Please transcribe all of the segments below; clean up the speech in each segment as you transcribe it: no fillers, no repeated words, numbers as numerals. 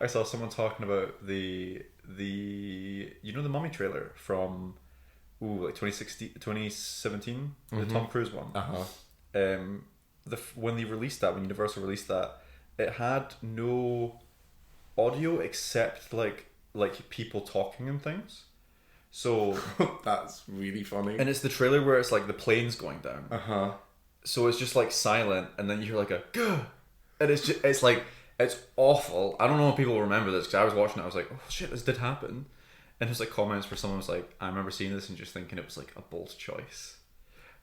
I saw someone talking about the the Mummy trailer from like 2016, 2017, the Tom Cruise one. When they released that, when Universal released that, it had no audio except like people talking and things. So that's really funny. And it's the trailer where it's like the plane's going down. So it's just like silent, and then you hear like a gah, and it's like it's awful. I don't know if people remember this because I was watching it. I was like, oh shit, this did happen. And it was like comments where someone was like, I remember seeing this and just thinking it was like a bold choice.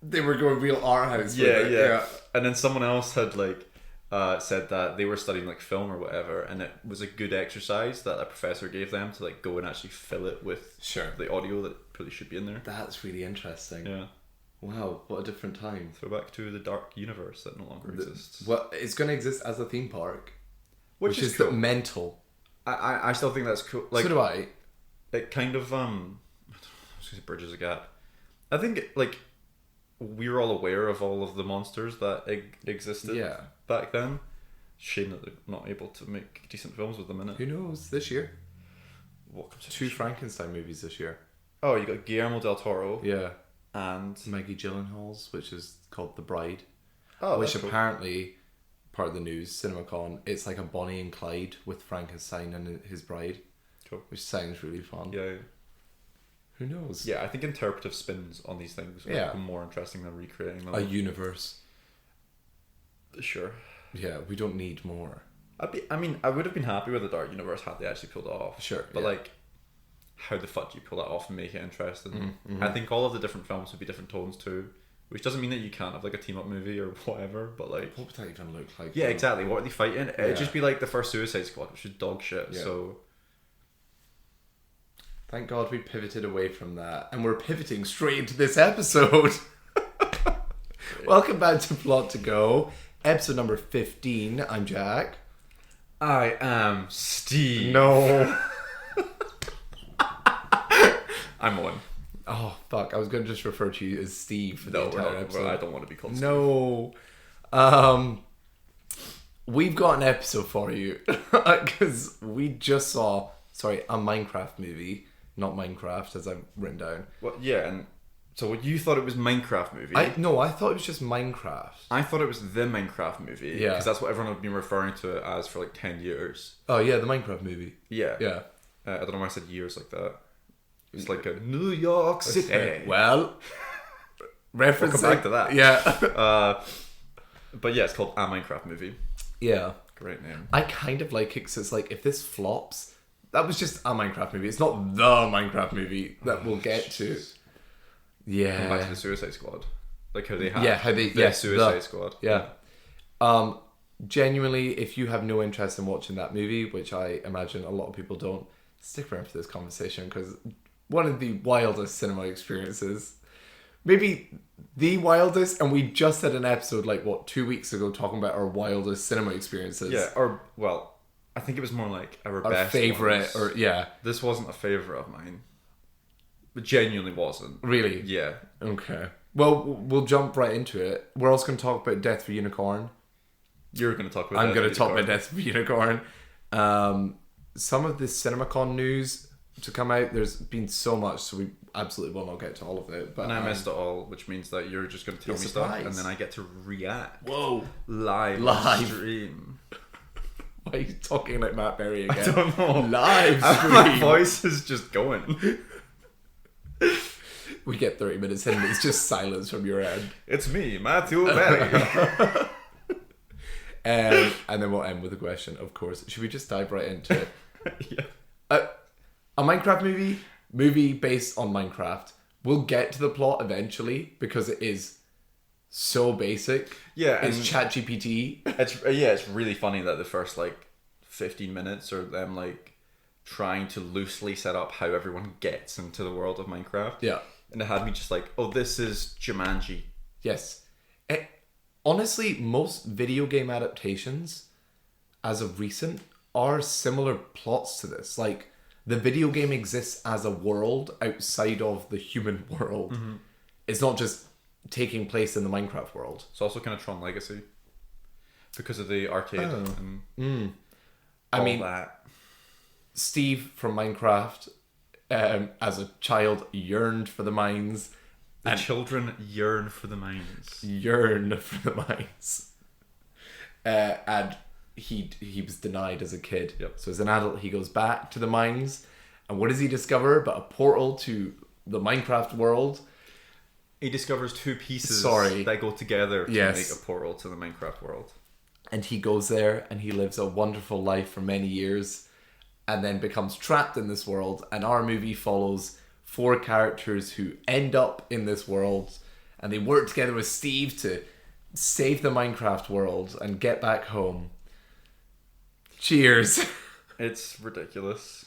They were going real art house. Yeah. And then someone else had like said that they were studying like film or whatever, and it was a good exercise that a professor gave them to like go and actually fill it with the audio that probably should be in there. That's really interesting. Yeah. Wow, what a different time. Throwback to the dark universe that no longer exists. Well, it's going to exist as a theme park, which is cool. mental. I still think that's cool. Like, so do I. It kind of I was gonna say bridges a gap. I think like we were all aware of all of the monsters that existed back then. Shame that they're not able to make decent films with them in it. Who knows? This year, what comes 2 Frankenstein movies this year. Oh, you got Guillermo del Toro. Yeah. And Maggie Gyllenhaal's, which is called The Bride. Oh, which apparently, part of the news, Cinemacon, it's like a Bonnie and Clyde with Frankenstein and his bride. Cool. Which sounds really fun. Yeah. Who knows? Yeah, I think interpretive spins on these things are more interesting than recreating them. A universe. Sure. Yeah, we don't need more. I would have been happy with the Dark Universe had they actually pulled it off. Sure. But like, how the fuck do you pull that off and make it interesting? I think all of the different films would be different tones too, which doesn't mean that you can't have like a team up movie or whatever. But like, what would that even look like? Yeah, exactly. What are they fighting? It'd just be like the first Suicide Squad, which is dog shit. Yeah. So. Thank God we pivoted away from that, and we're pivoting straight into this episode. Welcome back to Plot to Go, episode number 15. I'm Jack. I am Steve. No. I'm Owen. Oh, fuck. I was going to just refer to you as Steve for the entire episode. I don't want to be called Steve. No. We've got an episode for you, because we just saw, a Minecraft movie. Not Minecraft, as I've written down. Well, yeah, and so you thought it was Minecraft movie? No, I thought it was just Minecraft. I thought it was the Minecraft movie. Yeah. Because that's what everyone had been referring to it as for like 10 years. Oh, yeah, the Minecraft movie. Yeah. Yeah. I don't know why I said years like that. It's like a New York City. Well, reference back to that. Yeah. But yeah, it's called A Minecraft Movie. Yeah. Great name. I kind of like it because it's like, if this flops... That was just a Minecraft movie. It's not the Minecraft movie that we'll get to. Yeah. Come back to the Suicide Squad. Like how they have Suicide Squad. Yeah. Genuinely, if you have no interest in watching that movie, which I imagine a lot of people don't, stick around for this conversation because one of the wildest cinema experiences. Maybe the wildest, and we just had an episode 2 weeks ago talking about our wildest cinema experiences. Yeah, I think it was more like our best favorite, ones. This wasn't a favorite of mine. It genuinely wasn't. Really? Yeah. Okay. Well, we'll jump right into it. We're also going to talk about Death for Unicorn. You're going to talk about I'm going to talk about Death for Unicorn. Some of the CinemaCon news to come out, there's been so much, so we absolutely will not get to all of it. But and I missed it all, which means that you're just going to tell me stuff, and then I get to react. Whoa. Live stream. Why are you talking like Matt Berry again? I don't know. Live stream. My voice is just going. We get 30 minutes in, and it's just silence from your end. It's me, Matthew Berry. And then we'll end with a question, of course. Should we just dive right into it? Yeah. A Minecraft movie based on Minecraft. We'll get to the plot eventually, because it is so basic. Yeah, it's ChatGPT. It's really funny that the first 15 minutes are them trying to loosely set up how everyone gets into the world of Minecraft. Yeah, and it had me just this is Jumanji. Yes, honestly, most video game adaptations, as of recent, are similar plots to this. The video game exists as a world outside of the human world. Mm-hmm. It's not just taking place in the Minecraft world. It's also kind of Tron Legacy because of the arcade and I mean, that. Steve from Minecraft, as a child, yearned for the mines. The children yearn for the mines. Yearn for the mines. And he was denied as a kid. Yep. So as an adult, he goes back to the mines. And what does he discover but a portal to the Minecraft world? He discovers two pieces that go together to make a portal to the Minecraft world. And he goes there and he lives a wonderful life for many years and then becomes trapped in this world. And our movie follows 4 characters who end up in this world and they work together with Steve to save the Minecraft world and get back home. Cheers. It's ridiculous.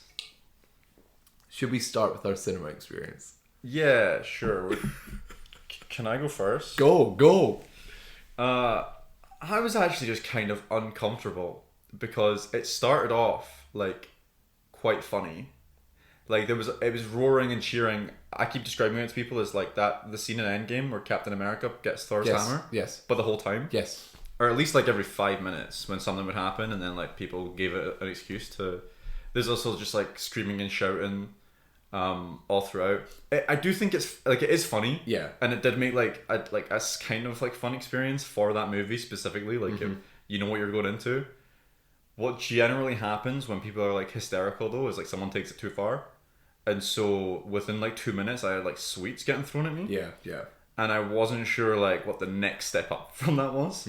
Should we start with our cinema experience? Yeah, sure. Can I go first? Go. I was actually just kind of uncomfortable because it started off like quite funny. Like it was roaring and cheering. I keep describing it to people as like the scene in Endgame where Captain America gets Thor's hammer. Yes. But the whole time. Yes. Or at least like every 5 minutes when something would happen and then like people gave it an excuse to. There's also just like screaming and shouting all throughout. I do think it's like it is funny. Yeah. And it did make like a kind of like fun experience for that movie specifically. Like if you know what you're going into. What generally happens when people are like hysterical though is like someone takes it too far. And so within like 2 minutes I had like sweets getting thrown at me. Yeah. And I wasn't sure like what the next step up from that was.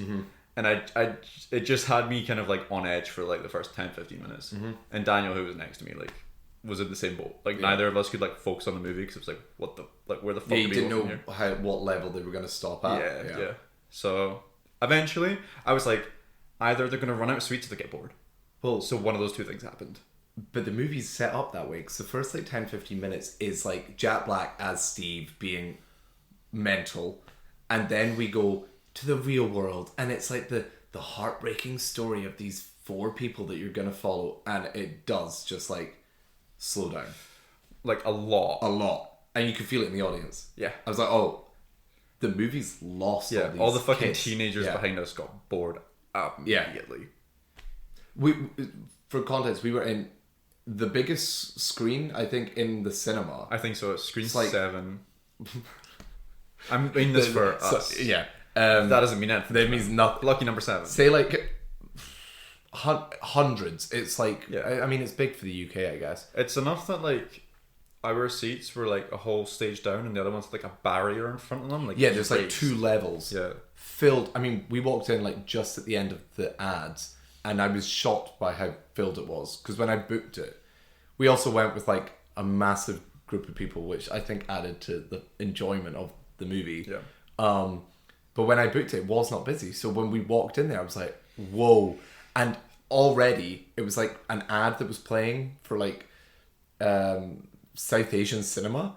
And it just had me kind of like on edge for like the first 10-15 minutes. And Daniel, who was next to me, like was in the same boat. Like neither of us could like focus on the movie because it was like where the fuck you do we didn't go from know here? what level they were going to stop at. Yeah. So eventually I was like, either they're going to run out of sweets or they get bored. Well, so one of those two things happened. But the movie's set up that way because the first like 10-15 minutes is like Jack Black as Steve being mental, and then we go to the real world and it's like the heartbreaking story of these 4 people that you're gonna follow, and it does just like slow down like a lot, and you can feel it in the audience. Yeah. I was like, oh, the movie's lost. All the fucking kids. teenagers behind us got bored immediately. We, for context, we were in the biggest screen I think in the cinema. I think so. It's screen like 7. I mean this for us. Yeah. That doesn't mean anything. That means nothing. Lucky number 7. Say like hundreds. It's like, Yeah. I mean, it's big for the UK, I guess. It's enough that like our seats were like a whole stage down and the other one's like a barrier in front of them. Like Yeah, there's like 2 levels. Yeah. Filled. I mean, we walked in like just at the end of the ads and I was shocked by how filled it was. Because when I booked it, we also went with like a massive group of people, which I think added to the enjoyment of the movie. Yeah. But when I booked it, it was not busy. So when we walked in there, I was like, whoa. And already it was like an ad that was playing for like South Asian cinema.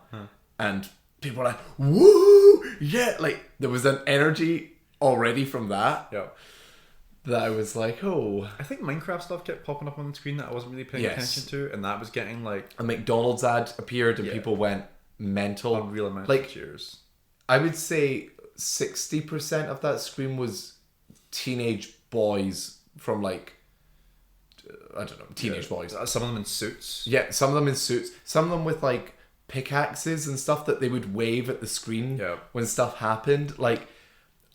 And people were like, woo! Yeah. Like there was an energy already from that. Yeah. That I was like, oh. I think Minecraft stuff kept popping up on the screen that I wasn't really paying attention to, and that was getting like a McDonald's ad appeared and people went mental. a real amount like, of cheers. I would say 60% of that screen was teenage boys from like, I don't know, teenage boys. Some of them in suits. Yeah, some of them in suits. Some of them with like pickaxes and stuff that they would wave at the screen when stuff happened. Like,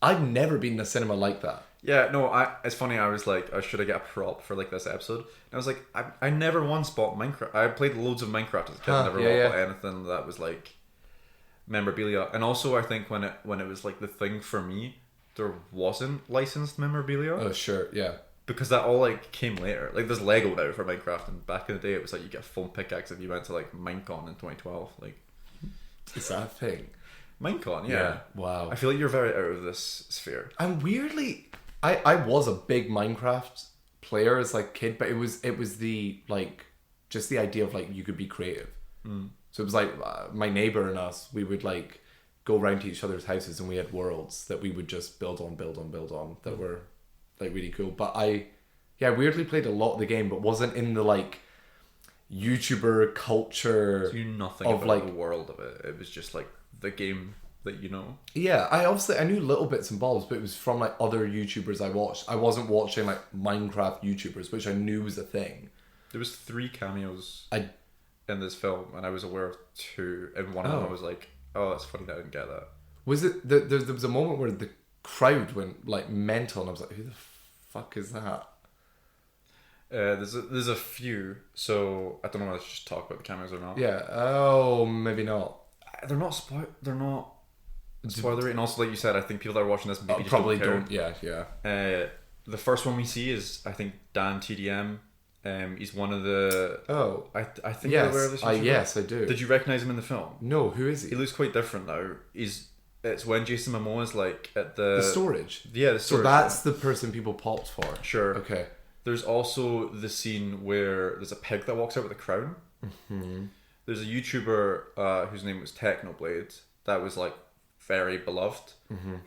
I've never been in a cinema like that. Yeah, no, it's funny, I was like, should I get a prop for like this episode? And I was like, I never once bought Minecraft. I played loads of Minecraft as a kid, never bought anything that was like memorabilia. And also I think when it was like the thing for me, there wasn't licensed memorabilia. Oh, sure, yeah. Because that all like came later. Like there's Lego now for Minecraft, and back in the day it was like you get a foam pickaxe if you went to like Minecon in 2012. Like, is that a thing? Minecon, yeah. Wow. I feel like you're very out of this sphere. And weirdly, I was a big Minecraft player as like kid, but it was the like just the idea of like you could be creative. So it was like my neighbor and us, we would like go around to each other's houses and we had worlds that we would just build on that were like really cool. But I weirdly played a lot of the game, but wasn't in the like YouTuber culture. So you knew nothing of about like the world of it. It was just like the game that you know. Yeah, I knew little bits and bobs, but it was from like other YouTubers I watched. I wasn't watching like Minecraft YouTubers, which I knew was a thing. There was 3 cameos I in this film, and I was aware of 2, and one of them I was like, oh, that's funny that I didn't get that. was it there was a moment where the crowd went like mental, and I was like, who the fuck is that? There's a few, so I don't know whether to just talk about the cameos or not. Yeah. Oh, maybe not. They're not spoilery, and also like you said, I think people that are watching this maybe just Probably don't don't. Yeah. The first one we see is, I think, Dan TDM. He's one of the. Oh, I think yes. you're aware of this YouTuber? Yes, I do. Did you recognize him in the film? No, who is he? He looks quite different now. It's when Jason Momoa's like at the storage. Yeah, the storage. So that's the person people popped for. Sure. Okay. There's also the scene where there's a pig that walks out with a crown. Mm-hmm. There's a YouTuber whose name was Technoblade that was like very beloved,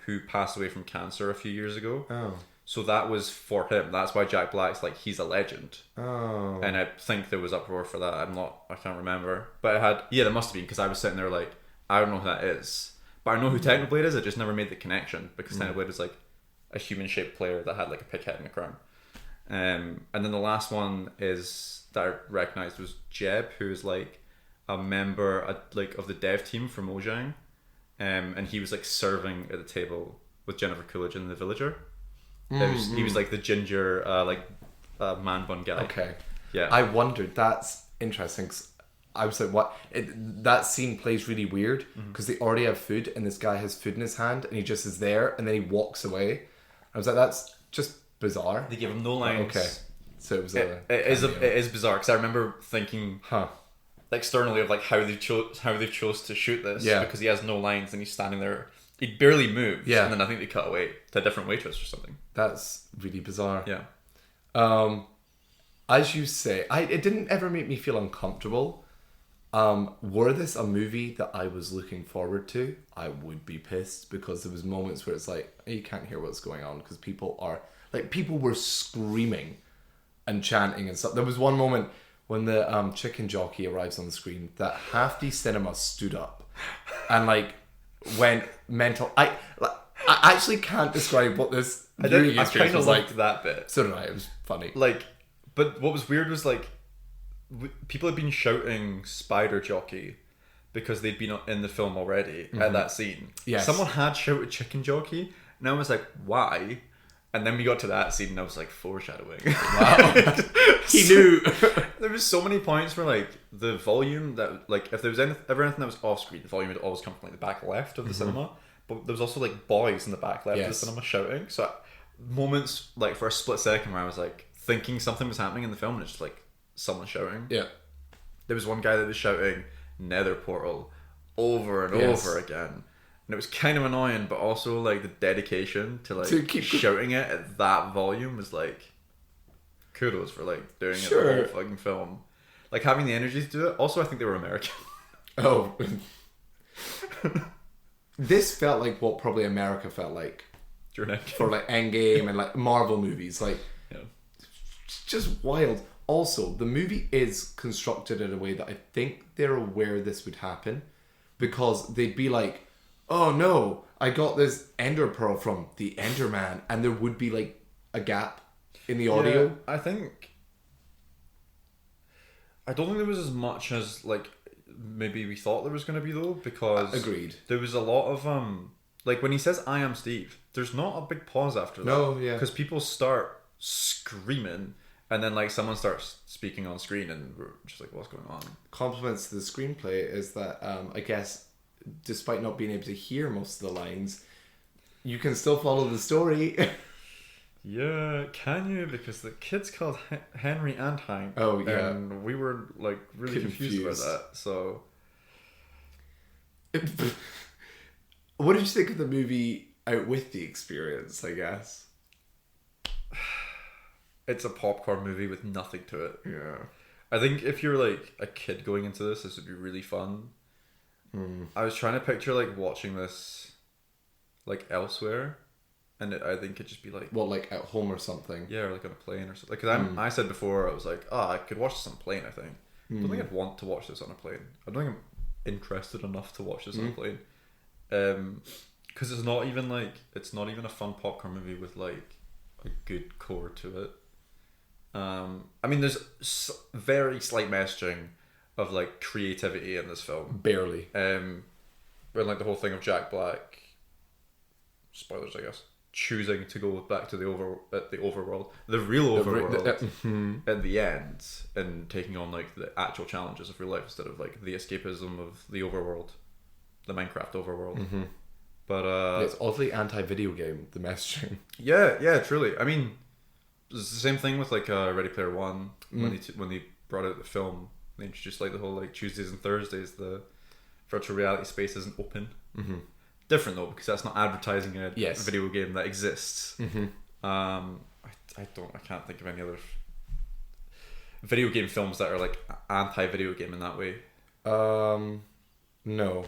who passed away from cancer a few years ago. Oh. So that was for him. That's why Jack Black's like, he's a legend. Oh. And I think there was uproar for that. I can't remember. But there must have been, because I was sitting there like, I don't know who that is. But I know who Technoblade is. I just never made the connection, because Technoblade is like a human-shaped player that had like a pig head and a crown. And then the last one is that I recognized was Jeb, who is like a member of the dev team for Mojang. And he was like serving at the table with Jennifer Coolidge in The Villager. He was like the ginger man bun guy. Okay. Yeah. I wondered. That's interesting. 'Cause I was like, what? That scene plays really weird because they already have food, and this guy has food in his hand, and he just is there, and then he walks away. I was like, that's just bizarre. They give him no lines. Okay. So it was it is bizarre, because I remember thinking externally of like how they chose to shoot this. Yeah. Because he has no lines and he's standing there. He barely moves. Yeah. And then I think they cut away to a different waitress or something. That's really bizarre. Yeah. As you say, it didn't ever make me feel uncomfortable. Were this a movie that I was looking forward to, I would be pissed, because there was moments where it's like, you can't hear what's going on because people were screaming and chanting and stuff. There was one moment when the chicken jockey arrives on the screen that half the cinema stood up and like went mental. I actually can't describe what this viewing I experience kind of was liked like. that bit. So did I. It was funny. Like, but what was weird was like, people had been shouting "Spider Jockey" because they'd been in the film already at that scene. Yes. Someone had shouted "Chicken Jockey," and I was like, "Why?" And then we got to that scene, and I was like, foreshadowing. Wow. He knew. There was so many points where like the volume that like if there was ever anything that was off screen, the volume would always come from like the back left of the cinema. But there was also like boys in the back left of the cinema shouting. So moments like for a split second where I was like thinking something was happening in the film, and it's just like someone shouting. Yeah. There was one guy that was shouting "Nether Portal" over and over again. And it was kind of annoying, but also like the dedication to like keep shouting it at that volume was like kudos for like doing it the whole fucking film. Like having the energy to do it. Also, I think they were American. Oh. This felt like what probably America felt like for like Endgame and like Marvel movies. Like, just wild. Also, the movie is constructed in a way that I think they're aware this would happen, because they'd be like, oh no, I got this Ender Pearl from the Enderman, and there would be like a gap in the audio. Yeah, I don't think there was as much as like maybe we thought there was going to be, though, because agreed, there was a lot of like when he says "I am Steve," there's not a big pause after that. No, yeah, because people start screaming, and then like someone starts speaking on screen, and we're just like, what's going on? Compliments to the screenplay is that I guess, despite not being able to hear most of the lines, you can still follow the story. Yeah, can you? Because the kid's called Henry and Hank. Oh, yeah. And we were like really confused about that. So, what did you think of the movie out with the experience, I guess? It's a popcorn movie with nothing to it. Yeah. I think if you're like a kid going into this would be really fun. I was trying to picture like watching this like elsewhere, and I think it'd just be like, what, like at home or something? Yeah, or like on a plane or something. Because I said before, I was like, I could watch this on a plane. I think. I don't think I'd want to watch this on a plane. I don't think I'm interested enough to watch this on a plane. Because it's not even a fun popcorn movie with like a good core to it. I mean, there's very slight messaging of like creativity in this film. Barely. When like the whole thing of Jack Black, spoilers I guess, choosing to go back to the overworld, the real overworld, at the end, and taking on like the actual challenges of real life instead of like the escapism of the overworld, the Minecraft overworld. Mm-hmm. But it's oddly anti-video game, the messaging. Yeah, truly. I mean, it's the same thing with like Ready Player One when they brought out the film. They introduced like the whole like Tuesdays and Thursdays the virtual reality space isn't open. Mm-hmm. Different though, because that's not advertising a video game that exists. Mm-hmm. I can't think of any other video game films that are like anti-video game in that way. No,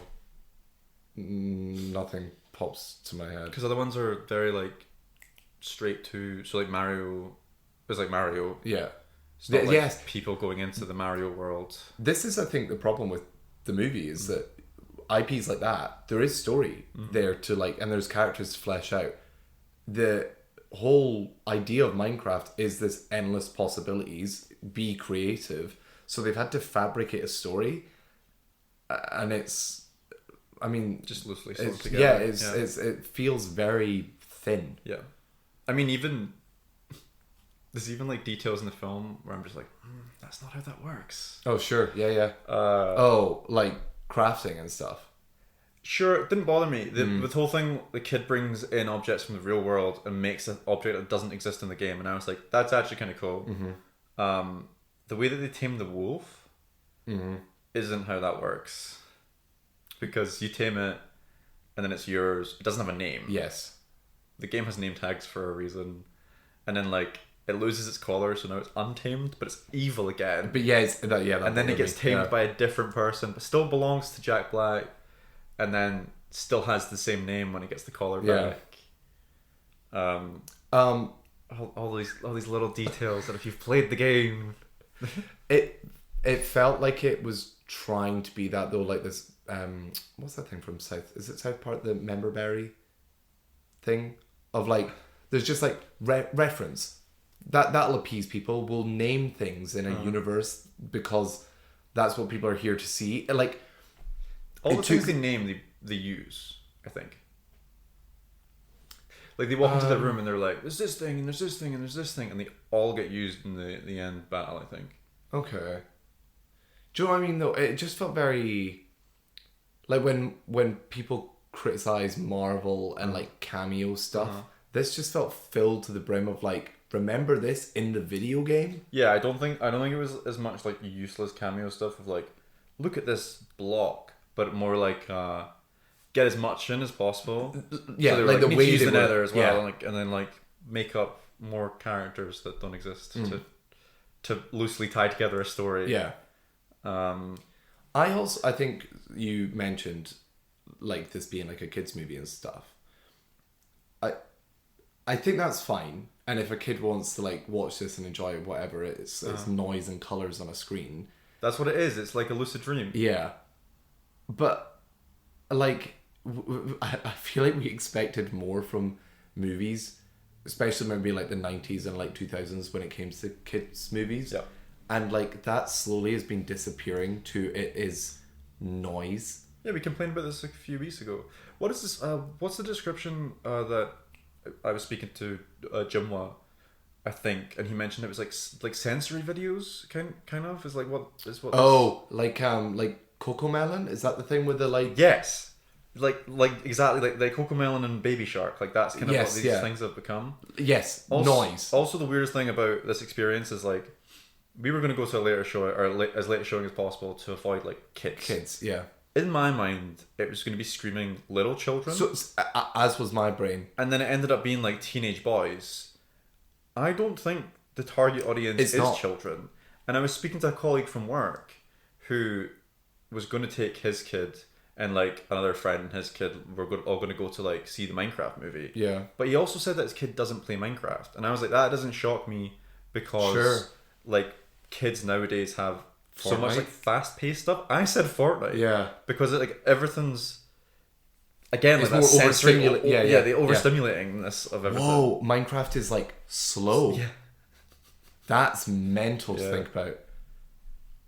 nothing pops to my head. Because other ones are very like straight to, so like Mario. It was like Mario. Yeah. It's not like people going into the Mario world. This is, I think, the problem with the movie is that IPs like that, there is story there to like, and there's characters to flesh out. The whole idea of Minecraft is this endless possibilities, be creative. So they've had to fabricate a story, and it's, I mean, just loosely sewn together. Yeah, it feels very thin. Yeah, I mean, there's even like details in the film where I'm just like, that's not how that works. Oh sure, yeah. Like crafting and stuff. Sure, it didn't bother me. The whole thing, the kid brings in objects from the real world and makes an object that doesn't exist in the game, and I was like, that's actually kind of cool. Mm-hmm. The way that they tame the wolf isn't how that works, because you tame it and then it's yours. It doesn't have a name. Yes. The game has name tags for a reason, and then like it loses its collar, so now it's untamed, but it's evil again. But and then it gets tamed by a different person, but still belongs to Jack Black, and then still has the same name when he gets the collar back. All these little details that if you've played the game, it felt like it was trying to be that though, like this. What's that thing from South? Is it South Park? The member berry thing of like, there's just like reference. That'll appease people. We'll name things in a universe because that's what people are here to see. Like all the things they name, they use. I think. Like they walk into the room and they're like, "There's this thing and there's this thing and there's this thing," and they all get used in the end battle. I think. Okay. Do you know what I mean? Though it just felt very like when people criticize Marvel and like cameo stuff. This just felt filled to the brim of like, remember this in the video game? Yeah, I don't think it was as much like useless cameo stuff of like, look at this block, but more like get as much in as possible. Yeah, so like the way use they the nether as well, yeah. and then like make up more characters that don't exist to loosely tie together a story. Yeah. I think you mentioned like this being like a kids movie and stuff. I think that's fine, and if a kid wants to like watch this and enjoy it, whatever, it's noise and colors on a screen. That's what it is. It's like a lucid dream. Yeah, but like I feel like we expected more from movies, especially maybe like the 90s and like 2000s when it came to kids movies. Yeah, and like that slowly has been disappearing to it is noise. Yeah, we complained about this a few weeks ago. What is this? What's the description that I was speaking to Jimwa, I think, and he mentioned it was like sensory videos, kind of is like what is what. Oh, like Cocomelon? Is that the thing with the like? Yes, like exactly like Cocomelon and Baby Shark. Like that's kind of what these things have become. Yes, noise. Also, the weirdest thing about this experience is like we were going to go to a later show or as late a showing as possible to avoid like kids. Kids, yeah. In my mind, it was going to be screaming little children. So, as was my brain. And then it ended up being like teenage boys. I don't think the target audience is children. And I was speaking to a colleague from work who was going to take his kid and like another friend and his kid were all going to go to like see the Minecraft movie. Yeah. But he also said that his kid doesn't play Minecraft. And I was like, that doesn't shock me because like kids nowadays have Fortnite? So much like fast-paced stuff. I said Fortnite. Yeah. Because it, like everything's again it's like more that overstimulating. The overstimulatingness of everything. Whoa, Minecraft is like slow. Yeah. That's mental to think about.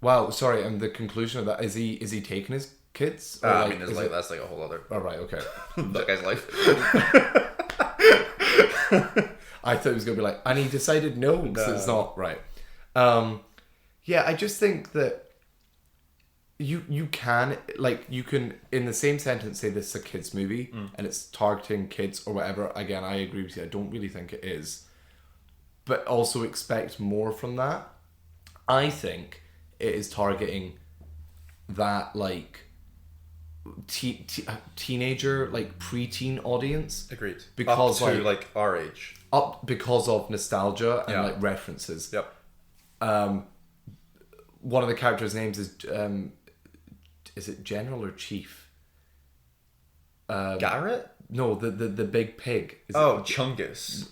Wow, sorry, and the conclusion of that, is he taking his kids? Or I mean, that's like a whole other... Oh, right, okay. that guy's life. I thought it was going to be like, and he decided no, because it's not right. Yeah, I just think that you can, in the same sentence say this is a kids movie and it's targeting kids or whatever. Again, I agree with you. I don't really think it is. But also expect more from that. I think it is targeting that, like, teenager, like, preteen audience. Agreed. Because, up to, like, our age. Because of nostalgia and, like, references. Yep. One of the characters' names is it General or Chief? Garrett? No, the big pig. Chungus.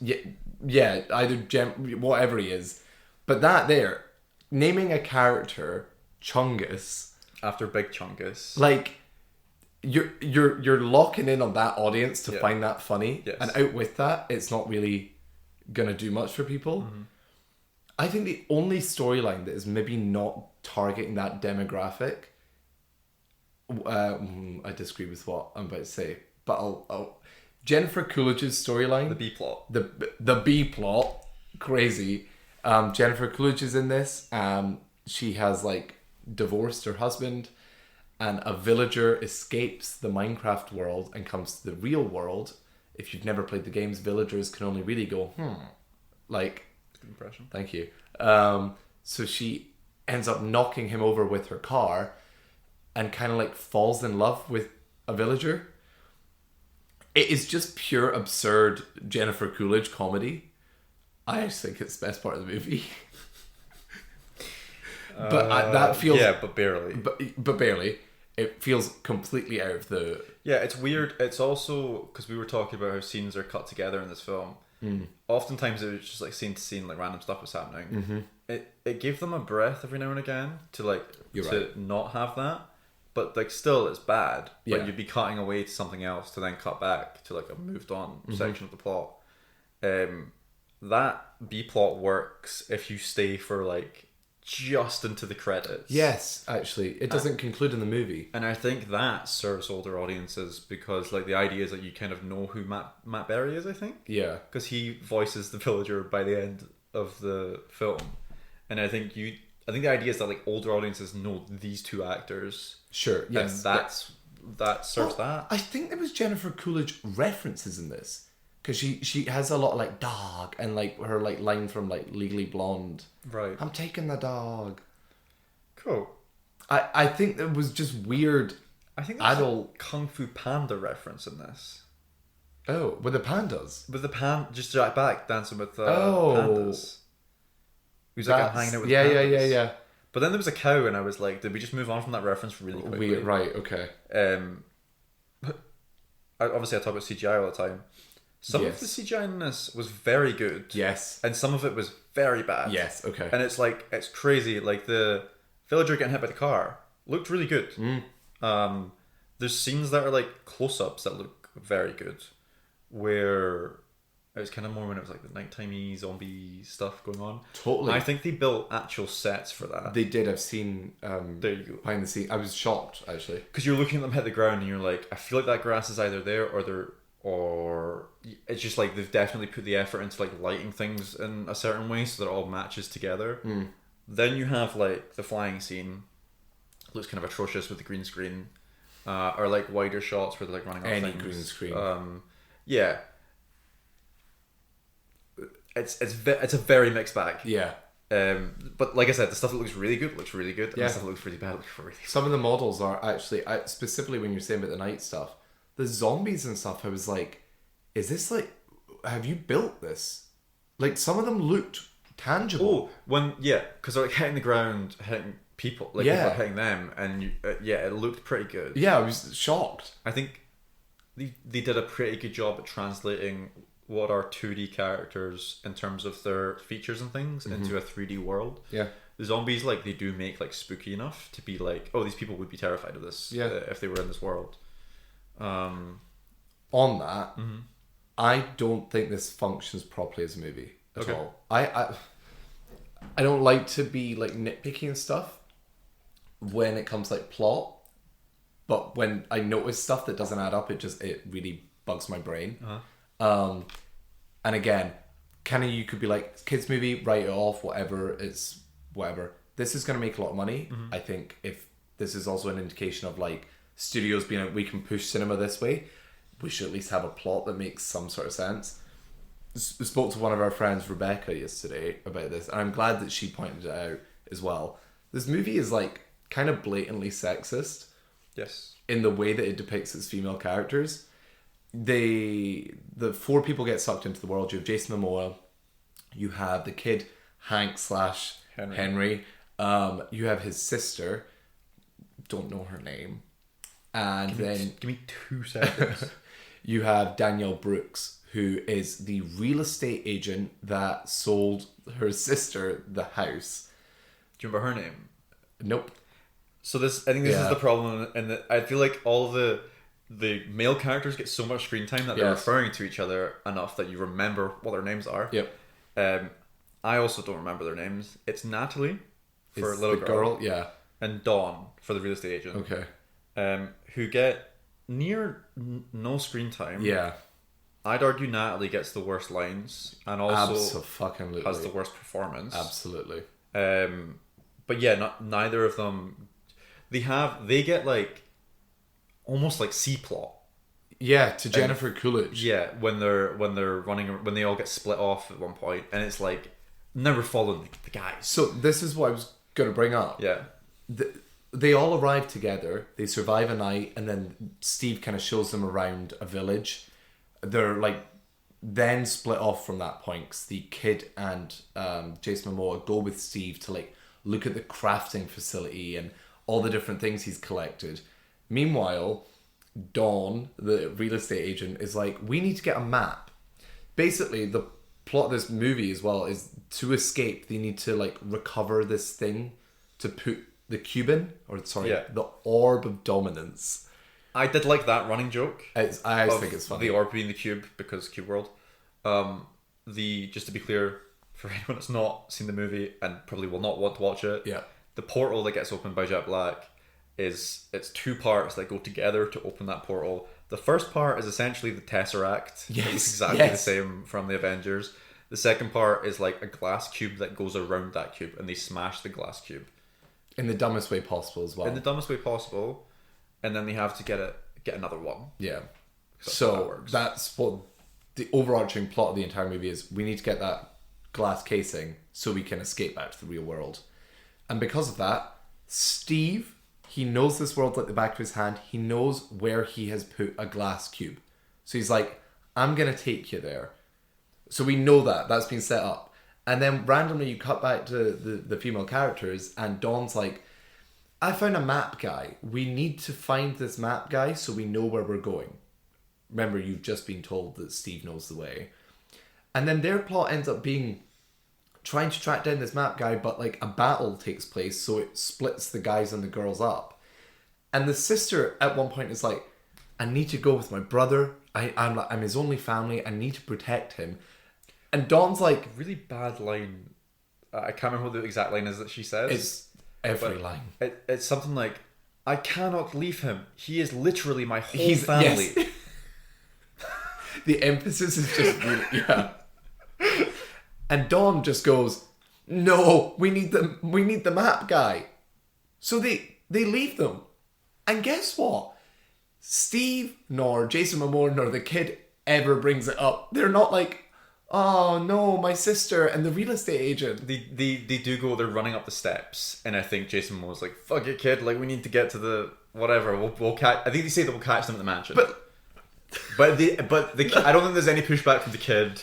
Yeah, either whatever he is. But that there, naming a character Chungus After Big Chungus. like, you're locking in on that audience to find that funny. Yes. And out with that, it's not really gonna do much for people. Mm-hmm. I think the only storyline that is maybe not targeting that demographic, I disagree with what I'm about to say, but I'll Jennifer Coolidge's storyline, The B plot. The B plot, crazy. Jennifer Coolidge is in this. She has, like, divorced her husband, and a villager escapes the Minecraft world and comes to the real world. If you've never played the games, villagers can only really go, like... Good impression. Thank you. So she ends up knocking him over with her car and kind of, like, falls in love with a villager. It is just pure absurd Jennifer Coolidge comedy. I actually think it's the best part of the movie. But that feels... Yeah, but barely. But barely. It feels completely out of the... Yeah, it's weird. It's also... Because we were talking about how scenes are cut together in this film. Oftentimes it was just, like, scene to scene, like, random stuff was happening. Mm-hmm. It gave them a breath every now and again to, like, not have that. But, like, still it's bad. But you'd be cutting away to something else to then cut back to, like, a moved on section of the plot. That B plot works if you stay for, like, just into the credits. Yes, actually. It doesn't conclude in the movie. And I think that serves older audiences because, like, the idea is that you kind of know who Matt Berry is, I think. Yeah. Because he voices the villager by the end of the film. And I think the idea is that, like, older audiences know these two actors. Sure, yes. And that serves that. I think there was Jennifer Coolidge references in this. Because she has a lot of, like, dog and, like, her, like, line from, like, Legally Blonde. Right. I'm taking the dog. Cool. I think it was just weird. I think there's a Kung Fu Panda reference in this. Oh, with the pandas? With the just Jack Black dancing with the pandas. Who's like hanging out with pandas. Yeah. But then there was a cow and I was like, did we just move on from that reference really quickly? Right, okay. Obviously I talk about CGI all the time. Some of the CGI in this was very good. Yes. And some of it was very bad. Yes, okay. And it's like, it's crazy. Like the villager getting hit by the car looked really good. There's scenes that are like close-ups that look very good. Where it was kind of more when it was like the nighttime-y zombie stuff going on. Totally. I think they built actual sets for that. They did. I've seen there you go. Behind the scenes. I was shocked, actually. Because you're looking at them hit the ground and you're like, I feel like that grass is either there or it's just like they've definitely put the effort into like lighting things in a certain way so that it all matches together. Then you have like the flying scene, looks kind of atrocious with the green screen, or like wider shots where they're like running off any things. Green screen. Yeah, it's a very mixed bag. Yeah. But like I said, the stuff that looks really good, and the stuff that looks really bad looks really bad. Some of the models are actually, specifically when you're saying about the night stuff, the zombies and stuff, I was like, is this like, have you built this? Like, some of them looked tangible. Oh, because they're like hitting the ground, hitting people, like people are hitting them, and it looked pretty good. Yeah, I was shocked. I think they did a pretty good job at translating what are 2D characters in terms of their features and things into a 3D world. Yeah. The zombies, like, they do make, like, spooky enough to be like, oh, these people would be terrified of this if they were in this world. On that, I don't think this functions properly as a movie at all. I don't like to be like nitpicky and stuff when it comes to like plot, but when I notice stuff that doesn't add up, it really bugs my brain. And again, you could be like, kids movie, write it off, whatever, it's whatever. This is going to make a lot of money. I think if this is also an indication of like studios being like, we can push cinema this way, we should at least have a plot that makes some sort of sense. Spoke to one of our friends, Rebecca, yesterday about this, and I'm glad that she pointed it out as well. This movie is like kind of blatantly sexist. Yes. In the way that it depicts its female characters. The 4 people get sucked into the world. You have Jason Momoa, you have the kid Hank / Henry. You have his sister, don't know her name, and give me 2 seconds. You have Danielle Brooks, who is the real estate agent that sold her sister the house. Do you remember her name? Nope. So I think this is the problem, and I feel like all the male characters get so much screen time that they're referring to each other enough that you remember what their names are. Yep. I also don't remember their names. It's Natalie for It's little the girl, yeah, and Dawn for the real estate agent. okay, who get no screen time. yeah. I'd argue Natalie gets the worst lines and also Absolutely. has the worst performance. Absolutely. But yeah, neither of them. They get like almost like C plot. Yeah, to Jennifer Coolidge. Yeah, when they're running, when they all get split off at one point, and it's like never following the guys. So this is what I was going to bring up. Yeah. They all arrive together, they survive a night, and then Steve kind of shows them around a village. They're like then split off from that point, 'cause the kid and Jason Momoa go with Steve to like look at the crafting facility and all the different things he's collected. Meanwhile, Dawn, the real estate agent, is like, we need to get a map. Basically, the plot of this movie as well is to escape, they need to like recover this thing to put the cube in, the orb of dominance. I did like that running joke. I think it's funny. The orb being the cube, because Cube World. Just to be clear, for anyone that's not seen the movie and probably will not want to watch it, the portal that gets opened by Jack Black it's 2 parts that go together to open that portal. The first part is essentially the Tesseract. Yes, it's exactly the same from the Avengers. The second part is like a glass cube that goes around that cube, and they smash the glass cube. In the dumbest way possible as well. In the dumbest way possible. And then they have to get another one. Yeah. So that's what the overarching plot of the entire movie is. We need to get that glass casing so we can escape back to the real world. And because of that, Steve, he knows this world like the back of his hand. He knows where he has put a glass cube. So he's like, I'm going to take you there. So we know that. That's been set up. And then randomly you cut back to the female characters, and Dawn's like, I found a map guy. We need to find this map guy so we know where we're going. Remember, you've just been told that Steve knows the way. And then their plot ends up being trying to track down this map guy, but like a battle takes place, so it splits the guys and the girls up. And the sister at one point is like, I need to go with my brother. I'm his only family. I need to protect him. And Dawn's like... Really bad line. I can't remember what the exact line is that she says. It's every line. It's something like, I cannot leave him. He is literally my whole family. Yes. The emphasis is just really... Yeah. And Dawn just goes, no, we need the map guy. So they leave them. And guess what? Steve, nor Jason Momoa, nor the kid ever brings it up. They're not like, oh no, my sister and the real estate agent. They do go, they're running up the steps, and I think Jason Momoa's like, fuck it, kid, like we need to get to the whatever. We'll catch. I think they say that we'll catch them at the mansion. But I don't think there's any pushback from the kid.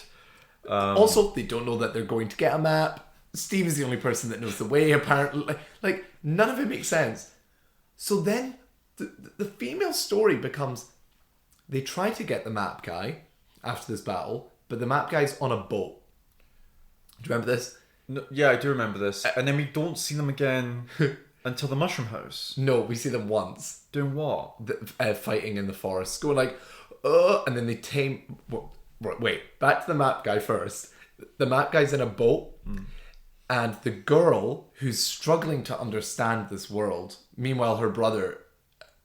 Also, they don't know that they're going to get a map. Steve is the only person that knows the way, apparently. Like none of it makes sense. So then the female story becomes, they try to get the map guy after this battle, but the map guy's on a boat. Do you remember this? No, yeah, I do remember this. And then we don't see them again until the Mushroom House. No, we see them once. Doing what? Fighting in the forest. Going like, and then they tame... Wait, back to the map guy first. The map guy's in a boat. And the girl who's struggling to understand this world, meanwhile her brother,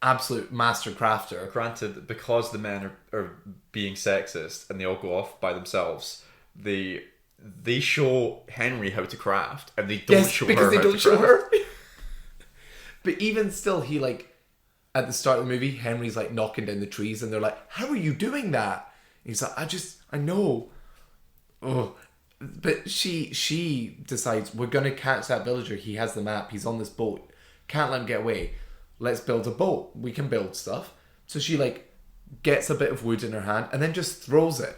absolute master crafter. Granted, because the men are being sexist and they all go off by themselves, they show Henry how to craft and they don't show her because they how don't to show craft. her. But even still, he like at the start of the movie, Henry's like knocking down the trees, and they're like, "How are you doing that?" And he's like, I know." Oh, but she decides we're gonna catch that villager. He has the map. He's on this boat. Can't let him get away. Let's build a boat. We can build stuff. So she like gets a bit of wood in her hand and then just throws it.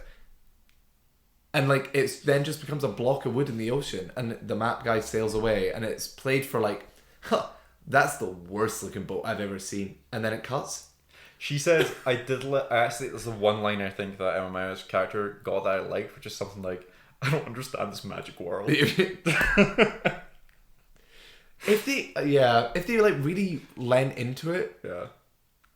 And like it's then just becomes a block of wood in the ocean, and the map guy sails away, and it's played for like, that's the worst looking boat I've ever seen. And then it cuts. She says, I actually, there's the one line I think that Emma Meyer's character got that I liked, which is something like, I don't understand this magic world. If they like really lent into it. Yeah.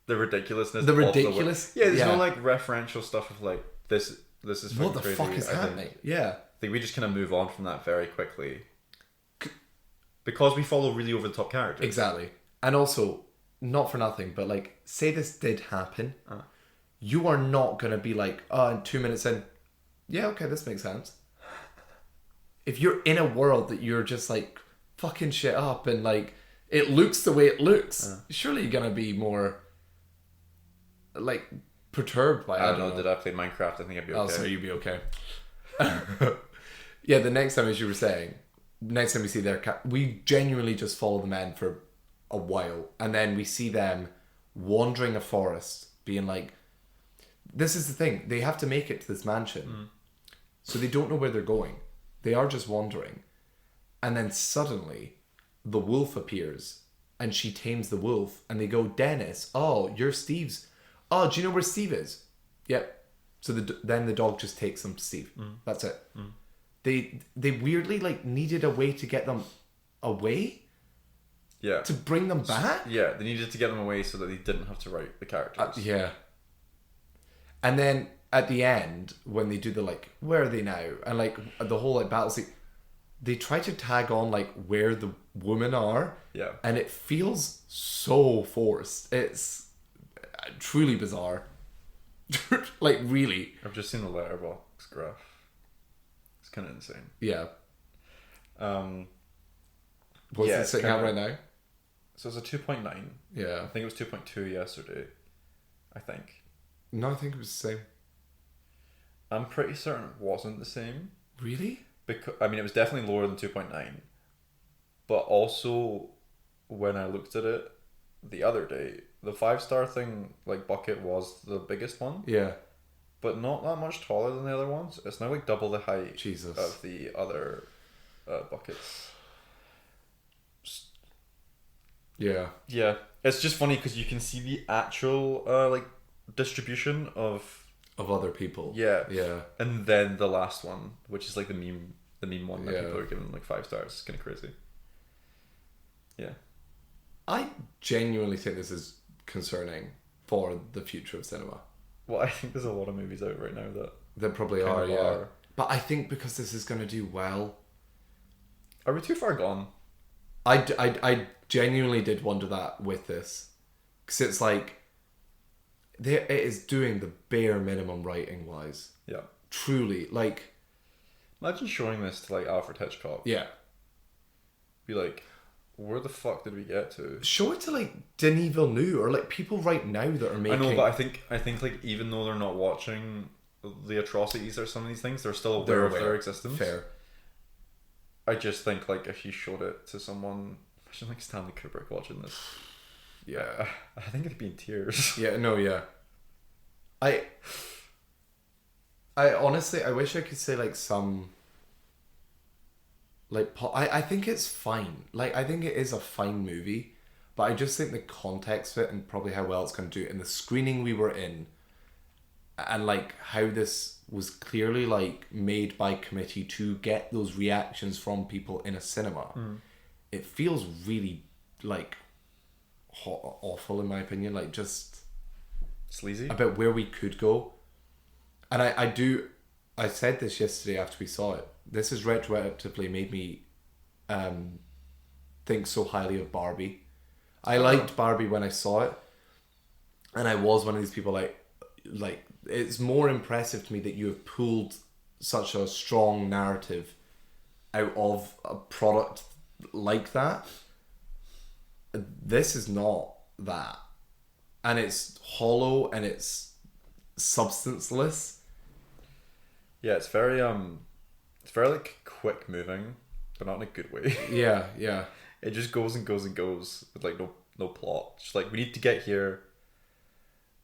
The ridiculousness. The ridiculous. Yeah, there's no like referential stuff of like, this is what the crazy. fuck is happening? I think we just kind of move on from that very quickly. Because we follow really over the top characters. Exactly. And also, not for nothing, but like, say this did happen, you are not going to be like, in 2 minutes in, yeah, okay, this makes sense. If you're in a world that you're just like fucking shit up and like, it looks the way it looks, surely you're going to be more like perturbed by it. I don't know. Did I play Minecraft? I think I'd be okay. Oh, sorry, you'd be okay. Yeah, the next time, as you were saying, next time we see their we genuinely just follow the men for a while, and then we see them wandering a forest, being like, this is the thing, they have to make it to this mansion, so they don't know where they're going. They are just wandering, and then suddenly the wolf appears, and she tames the wolf, and they go, Dennis, oh, you're Steve's. Oh, do you know where Steve is? Yep. So then the dog just takes them to Steve. That's it. They weirdly like needed a way to get them away. Yeah. To bring them back. Yeah, they needed to get them away so that they didn't have to write the characters. Yeah. And then at the end, when they do the like, where are they now? And like the whole like battle scene, they try to tag on like where the women are. Yeah. And it feels so forced. It's truly bizarre. Like really. I've just seen the letterbox graph. It's kind of insane. Yeah. What's yeah, it sitting at right now? So it's a 2.9. Yeah. I think it was 2.2 yesterday. I think. No, I think it was the same. I'm pretty certain it wasn't the same. Really? Because I mean, it was definitely lower than 2.9. But also, when I looked at it the other day, the 5-star thing, like bucket, was the biggest one. Yeah. But not that much taller than the other ones. It's now like double the height Jesus. of the other buckets. Yeah. Yeah, it's just funny because you can see the actual like distribution of other people. Yeah. Yeah. And then the last one, which is like the meme one that Yeah. people are giving like 5 stars. It's kind of crazy. Yeah. I genuinely think this is concerning for the future of cinema. Well, I think there's a lot of movies out right now that There probably kind are, of yeah. are. But I think because this is going to do well, Are we too far gone? I genuinely did wonder that with this. Because it's like, it is doing the bare minimum writing wise. Yeah. Truly, like... Imagine showing this to like Alfred Hitchcock. Yeah. Be like, where the fuck did we get to? Show it to like Denis Villeneuve or like people right now that are making... I know, but I think like even though they're not watching the atrocities or some of these things, they're still aware of their existence. Fair. I just think like if you showed it to someone, imagine like Stanley Kubrick watching this. Yeah. I think it'd be in tears. Yeah, no, yeah. I honestly, I wish I could say like some... Like, I think it's fine. Like, I think it is a fine movie. But I just think the context of it and probably how well it's going to do it. And the screening we were in. And like how this was clearly like made by committee to get those reactions from people in a cinema. It feels really like awful in my opinion. Like just... Sleazy? About where we could go. And I said this yesterday after we saw it. This has retroactively made me think so highly of Barbie. I liked Barbie when I saw it, and I was one of these people like it's more impressive to me that you have pulled such a strong narrative out of a product like that. This is not that, and it's hollow and it's substanceless. Yeah, it's very like quick moving, but not in a good way. Yeah. It just goes and goes and goes with like no plot. Just like we need to get here,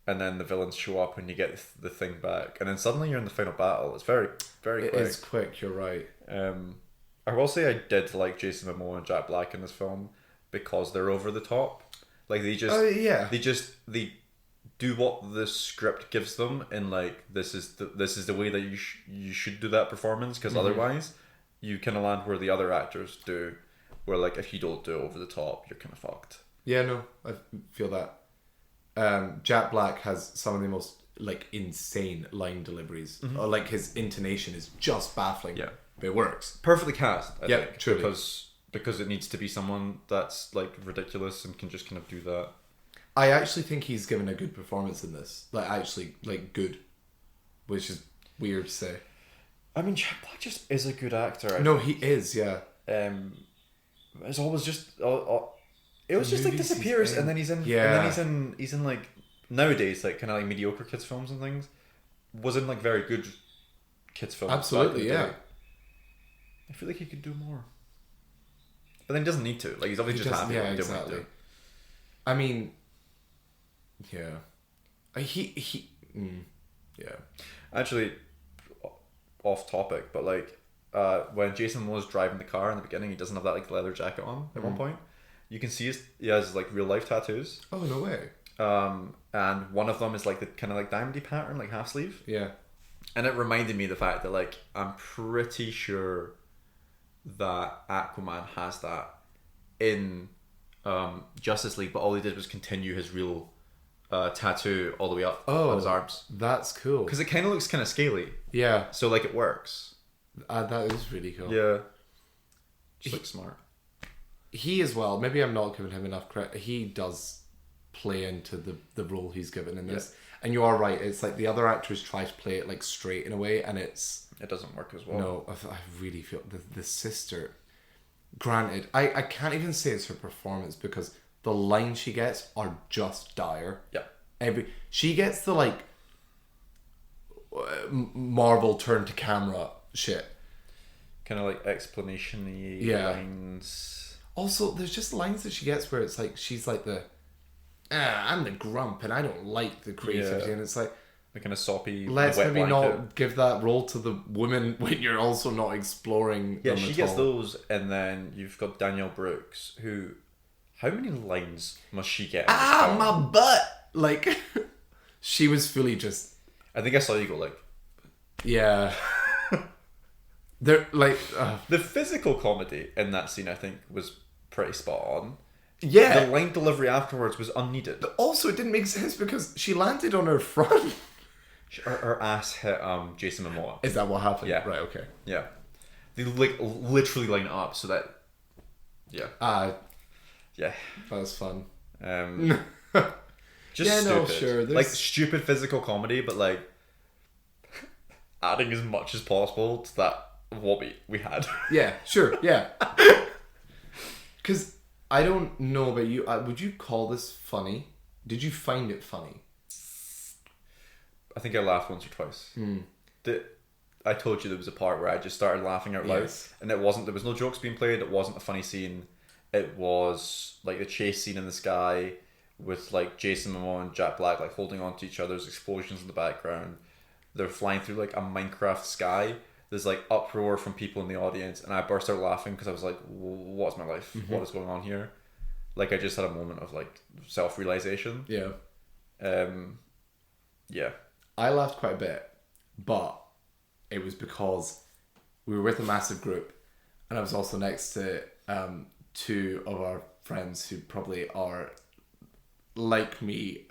and then the villains show up and you get the thing back, and then suddenly you're in the final battle. It's very very quick. It is quick. You're right. I will say I did like Jason Momoa and Jack Black in this film because they're over the top. Like they just they do what the script gives them, and like this is the way that you should do that performance, because otherwise you kind of land where the other actors do, where like if you don't do over the top, you're kind of fucked. Yeah, no, I feel that. Jack Black has some of the most like insane line deliveries. Or like his intonation is just baffling. Yeah, but it works. Perfectly cast. I think, truly. Because it needs to be someone that's like ridiculous and can just kind of do that. I actually think he's given a good performance in this. Like actually, like good, which is weird to say. I mean, Jack Black just is a good actor. No, he is. Yeah. It's always just. It was just like disappears, and then he's in. Yeah. And then he's in like nowadays like kind of like mediocre kids films and things. Was in like very good kids films. Absolutely, yeah. I feel like he could do more, but then he doesn't need to. Like he's obviously just happy. Yeah, exactly. I mean, yeah, yeah. Actually, off topic, but like when Jason was driving the car in the beginning, he doesn't have that like leather jacket on at one point. You can see he has like real life tattoos. Oh, no way. And one of them is like the kind of like diamondy pattern, like half sleeve. Yeah. And it reminded me of the fact that like I'm pretty sure that Aquaman has that in Justice League, but all he did was continue his real tattoo all the way up on his arms. That's cool. Because it kind of looks kind of scaly. Yeah. So like it works. That is really cool. Yeah. Just looks smart. He as well, maybe I'm not giving him enough credit, he does play into the role he's given in this. Yeah. And you are right, it's like the other actors try to play it like straight in a way, and it doesn't work as well. No, I really feel the sister, granted, I can't even say it's her performance, because the lines she gets are just dire. Yeah. She gets the like Marvel turn to camera shit. Kind of like explanation-y lines. Also, there's just lines that she gets where it's like, she's like I'm the grump and I don't like the creativity, and it's like the kind of soppy. Let's wet maybe blanket. not give that role to the women when you're also not exploring. Yeah, them she at gets all. those, and then you've got Danielle Brooks, who, how many lines must she get? My butt! Like, she was fully just. I think I saw you go like. Yeah. They're like the physical comedy in that scene, I think, was pretty spot on. Yeah. The line delivery afterwards was unneeded. Also, it didn't make sense because she landed on her front. Her ass hit Jason Momoa. Is that what happened? Yeah. Right, okay. Yeah. They like literally line it up so that. Yeah. Yeah. That was fun. Just yeah, stupid. no, sure. Like stupid physical comedy, but like adding as much as possible to that what we had. Yeah, sure, yeah. Because I don't know about you. Would you call this funny? Did you find it funny? I think I laughed once or twice. I told you there was a part where I just started laughing out loud, and there was no jokes being played. It wasn't a funny scene. It was like the chase scene in the sky with like Jason Momoa and Jack Black like holding on to each other. There's explosions in the background. They're flying through like a Minecraft sky. There's like uproar from people in the audience, and I burst out laughing because I was like, "What's my life? What is going on here?" Like I just had a moment of like self-realization. Yeah. Yeah. I laughed quite a bit, but it was because we were with a massive group, and I was also next to two of our friends who probably are like me,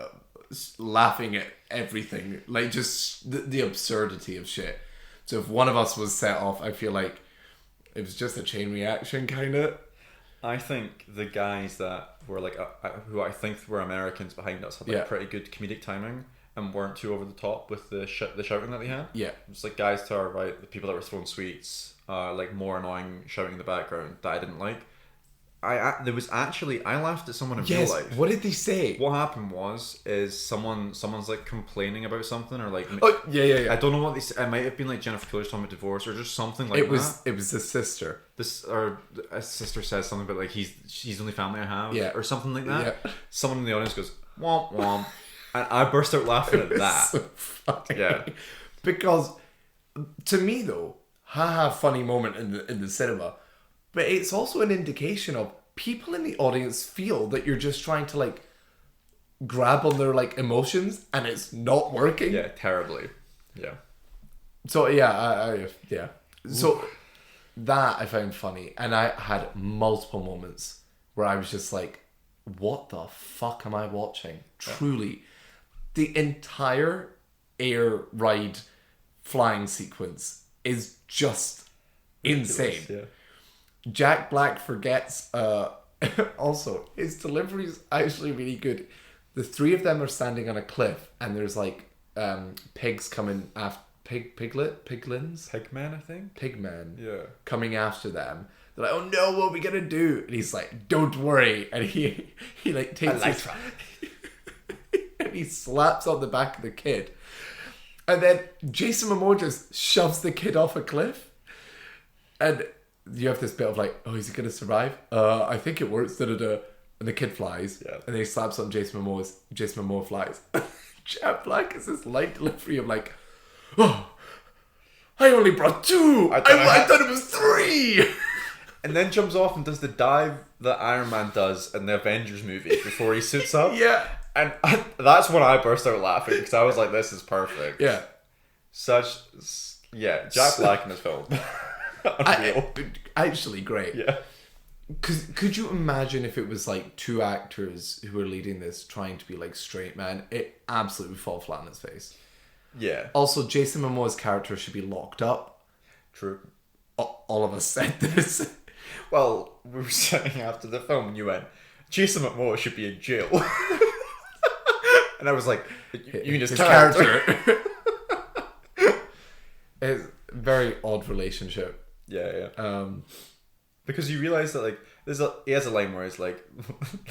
laughing at everything, like just the absurdity of shit. So if one of us was set off, I feel like It was just a chain reaction, kind of. I think the guys that were like, who I think were Americans behind us had like pretty good comedic timing and weren't too over the top with the shouting that they had. Yeah. It's like guys to our right, the people that were throwing sweets, like more annoying shouting in the background that I didn't like. I laughed at someone in real life. What did they say? What happened is someone's like complaining about something or like yeah. I don't know what they said. It might have been like Jennifer Coolidge talking about divorce or just something like that. It was the sister. A sister says something about like she's the only family I have or something like that. Yeah. Someone in the audience goes womp womp, and I burst out laughing at that. So funny. Yeah, because to me though, funny moment in the cinema. But it's also an indication of people in the audience feel that you're just trying to like grab on their like emotions and it's not working. Yeah, terribly. Yeah. So yeah, yeah. So that I found funny, and I had multiple moments where I was just like, "What the fuck am I watching?" Yeah. Truly, the entire air ride flying sequence is just insane. Yeah. Jack Black forgets. Also, his delivery is actually really good. The three of them are standing on a cliff, and there's like pigs coming after piglins, Pigmen, I think. Pigmen, yeah, coming after them. They're like, "Oh no, what are we gonna do?" And he's like, "Don't worry," and he like takes his and he slaps on the back of the kid, and then Jason Momoa just shoves the kid off a cliff, and you have this bit of like, oh, is he gonna survive? I think it works. And the kid flies, and then he slaps on Jason Momoa flies. Jack Black is this light delivery of like, oh, I only brought 2. I thought it was 3. And then jumps off and does the dive that Iron Man does in the Avengers movie before he suits up. Yeah, and that's when I burst out laughing because I was like, this is perfect. Yeah, Jack Black in this film. Actually great. Yeah. Could you imagine if it was like 2 actors who were leading this trying to be like straight man? It absolutely would fall flat on its face. Yeah. Also, Jason Momoa's character should be locked up. True. All of us said this. Well, we were saying after the film and you went, Jason Momoa should be in jail. And I was like, you mean his character? It's a very odd relationship. Yeah. Because you realise that like he has a line where he's like,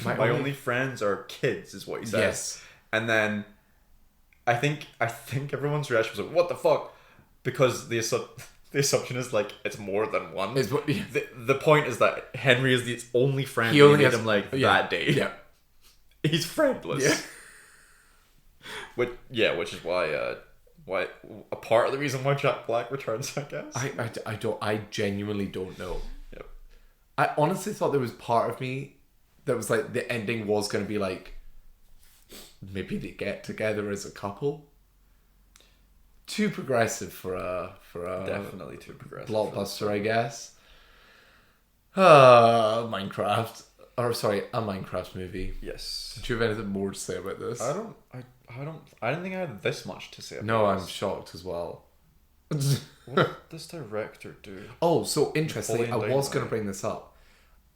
my only friends are kids, is what he says. Yes. And then I think everyone's reaction was like, what the fuck? Because the assumption is like it's more than one. The point is that Henry is the only friend he only has him like that day. Yeah. He's friendless. Yeah. Which is why a part of the reason why Jack Black returns, I guess. I genuinely don't know. Yep. I honestly thought there was part of me that was like the ending was going to be like maybe they get together as a couple. Too progressive for a definitely too progressive blockbuster, I guess. Minecraft. Or sorry, a Minecraft movie. Yes. Do you have anything more to say about this? I didn't think I had this much to say about No, this. I'm shocked as well. What did this director do? Oh, so interesting. I was Dynamite. going to bring this up.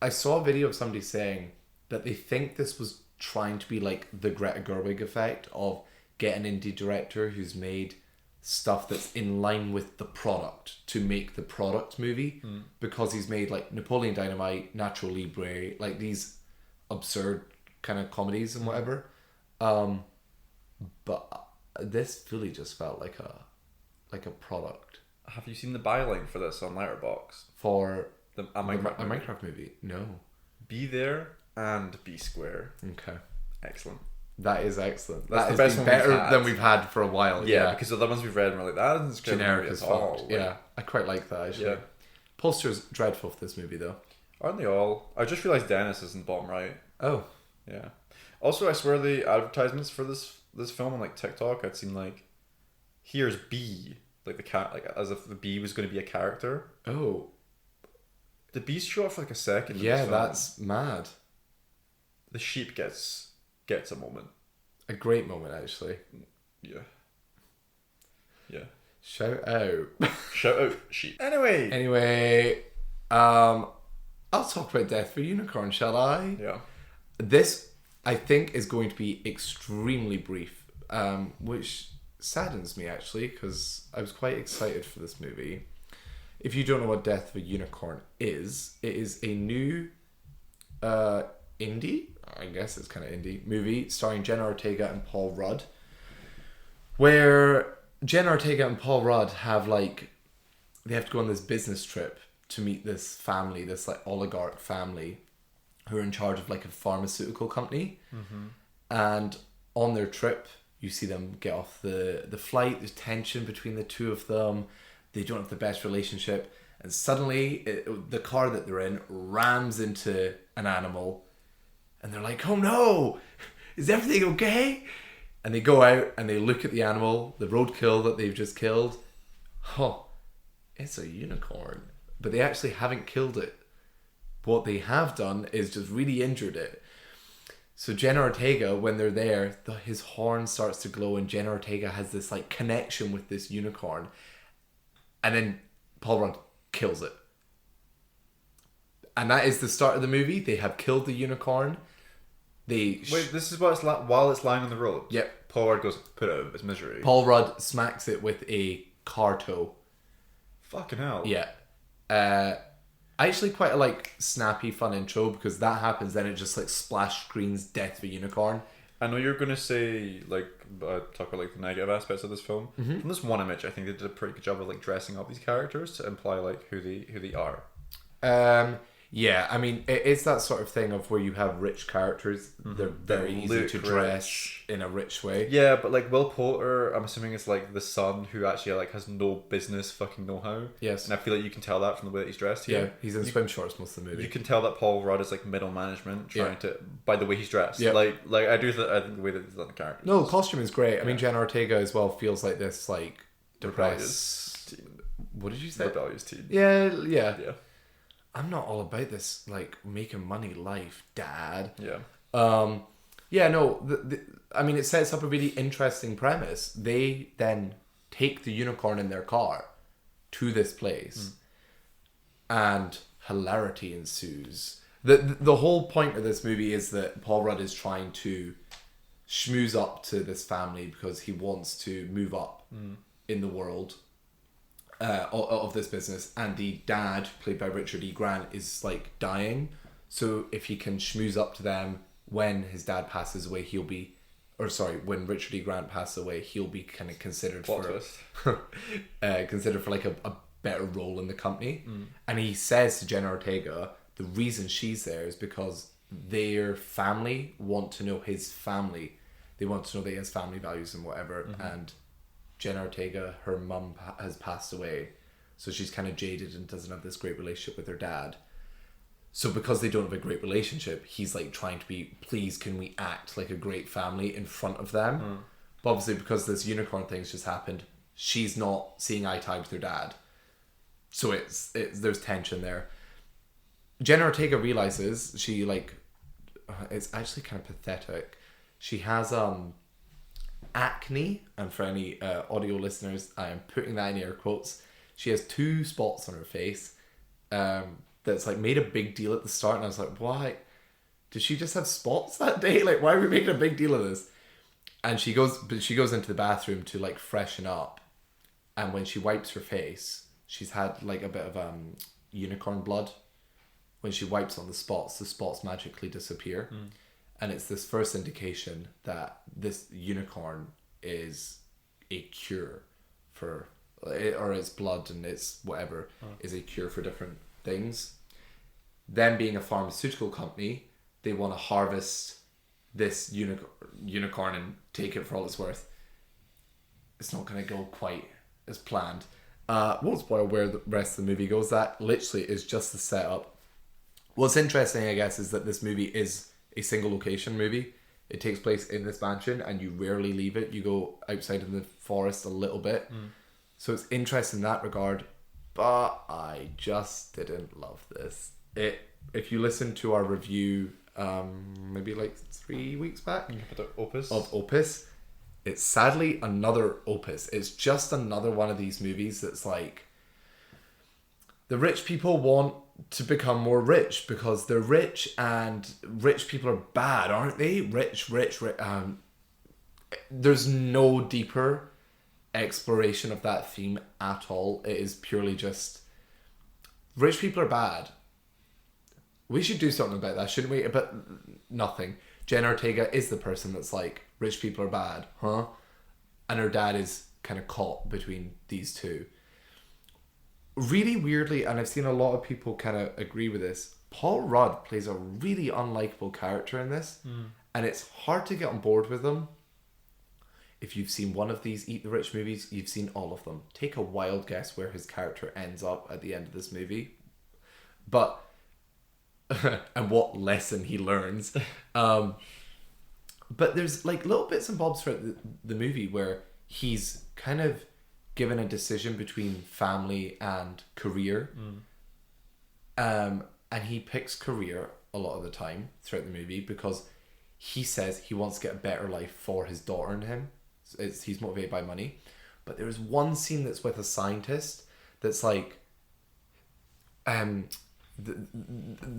I saw a video of somebody saying that they think this was trying to be like the Greta Gerwig effect of get an indie director who's made stuff that's in line with the product to make the product movie, because he's made like Napoleon Dynamite, Natural Libre, like these absurd kind of comedies and whatever. But this fully just felt like a product. Have you seen the byline for this on Letterboxd? For a a Minecraft movie? No. Be there and be square. Okay. Excellent. That is excellent. That's that the best been one better than we've had for a while. Yeah, because the other ones we've read and we're like, that isn't generic as all. fuck. Yeah, I quite like that actually. Yeah. Poster's dreadful for this movie though. Aren't they all? I just realised Dennis is in the bottom right. Oh. Yeah. Also, I swear the advertisements for this film on like TikTok, I'd seen like, here's B, like the cat, like as if the bee was going to be a character. Oh. The bees show up for like a second. Yeah, that's mad. The sheep gets a moment. A great moment actually. Yeah. Yeah. Shout out. Shout out sheep. Anyway, I'll talk about Death of a Unicorn, shall I? Yeah. This, I think, is going to be extremely brief, which saddens me, actually, because I was quite excited for this movie. If you don't know what Death of a Unicorn is, it is a new indie, I guess it's kind of indie, movie starring Jenna Ortega and Paul Rudd, where Jenna Ortega and Paul Rudd have, like, they have to go on this business trip to meet this family, this, like, oligarch family who are in charge of, like, a pharmaceutical company. Mm-hmm. And on their trip, you see them get off the flight. There's tension between the two of them. They don't have the best relationship. And suddenly, the car that they're in rams into an animal. And they're like, oh no, is everything okay? And they go out and they look at the animal, the roadkill that they've just killed. Oh, it's a unicorn. But they actually haven't killed it. What they have done is just really injured it. So Jenna Ortega, when they're there, his horn starts to glow and Jenna Ortega has this, like, connection with this unicorn. And then Paul Rudd kills it. And that is the start of the movie. They have killed the unicorn. Wait, this is what it's like while it's lying on the road? Yep. Paul Rudd goes, put it out of its misery. Paul Rudd smacks it with a car toe. Fucking hell. Yeah. I actually quite like snappy, fun intro because that happens, then it just, like, splash screens Death of a Unicorn. I know you're going to say, like, talk about, like, the negative aspects of this film. Mm-hmm. From this one image, I think they did a pretty good job of, like, dressing up these characters to imply, like, who they are. Yeah, I mean, it's that sort of thing of where you have rich characters. Mm-hmm. They're very easy to dress in a rich way. Yeah, but, like, Will Poulter, I'm assuming it's, like, the son who actually, like, has no business fucking know-how. Yes. And I feel like you can tell that from the way that he's dressed here. Yeah, he's in swim shorts most of the movie. You can tell that Paul Rudd is, like, middle management trying to, by the way he's dressed. Yeah. Like I think the way that he's done the character. No, costume is great. I mean, Jenna Ortega as well feels like this, like, depressed... What did you say? Rebellious teen. Yeah. Yeah. I'm not all about this, like, making money life, Dad. Yeah. Yeah, no, I mean, it sets up a really interesting premise. They then take the unicorn in their car to this place, and hilarity ensues. The whole point of this movie is that Paul Rudd is trying to schmooze up to this family because he wants to move up in the world. Of this business, and the dad, played by Richard E. Grant, is, like, dying. So if he can schmooze up to them when his dad passes away, when Richard E. Grant passes away, he'll be kind of considered considered for like a better role in the company. And he says to Jenna Ortega, the reason she's there is because their family want to know his family. They want to know that he has family values and whatever. And Jenna Ortega, her mum has passed away, so she's kind of jaded and doesn't have this great relationship with her dad. So because they don't have a great relationship, he's, like, trying to be, please, can we act like a great family in front of them? But obviously, because this unicorn thing's just happened, she's not seeing eye to eye with her dad. So it's there's tension there. Jenna Ortega realizes she, like, it's actually kind of pathetic. She has acne, and for any audio listeners, I am putting that in air quotes. She has 2 spots on her face that's, like, made a big deal at the start, and I was like, why? Did she just have spots that day? Like, why are we making a big deal of this? And she goes into the bathroom to, like, freshen up, and when she wipes her face, she's had, like, a bit of unicorn blood. When she wipes on the spots magically disappear. And it's this first indication that this unicorn is a cure for, or its blood and its whatever is a cure for different things. Them being a pharmaceutical company, they want to harvest this unicorn and take it for all it's worth. It's not going to go quite as planned. Won't spoil where the rest of the movie goes. That literally is just the setup. What's interesting, I guess, is that this movie is a single location movie. It takes place in this mansion and you rarely leave it. You go outside in the forest a little bit. So it's interesting in that regard. But I just didn't love this. If you listen to our review, maybe like 3 weeks back of Opus, it's sadly another Opus. It's just another one of these movies that's like, the rich people want to become more rich because they're rich and rich people are bad, aren't they? Rich. There's no deeper exploration of that theme at all. It is purely just rich people are bad. We should do something about that, shouldn't we? But nothing. Jen Ortega is the person that's like, rich people are bad, huh? And her dad is kind of caught between these two. Really weirdly, and I've seen a lot of people kind of agree with this, Paul Rudd plays a really unlikable character in this, and it's hard to get on board with him. If you've seen one of these Eat the Rich movies, you've seen all of them. Take a wild guess where his character ends up at the end of this movie. But and what lesson he learns. But there's like little bits and bobs throughout the movie where he's kind of given a decision between family and career. And he picks career a lot of the time throughout the movie because he says he wants to get a better life for his daughter and him. He's motivated by money. But there's one scene that's with a scientist that's like the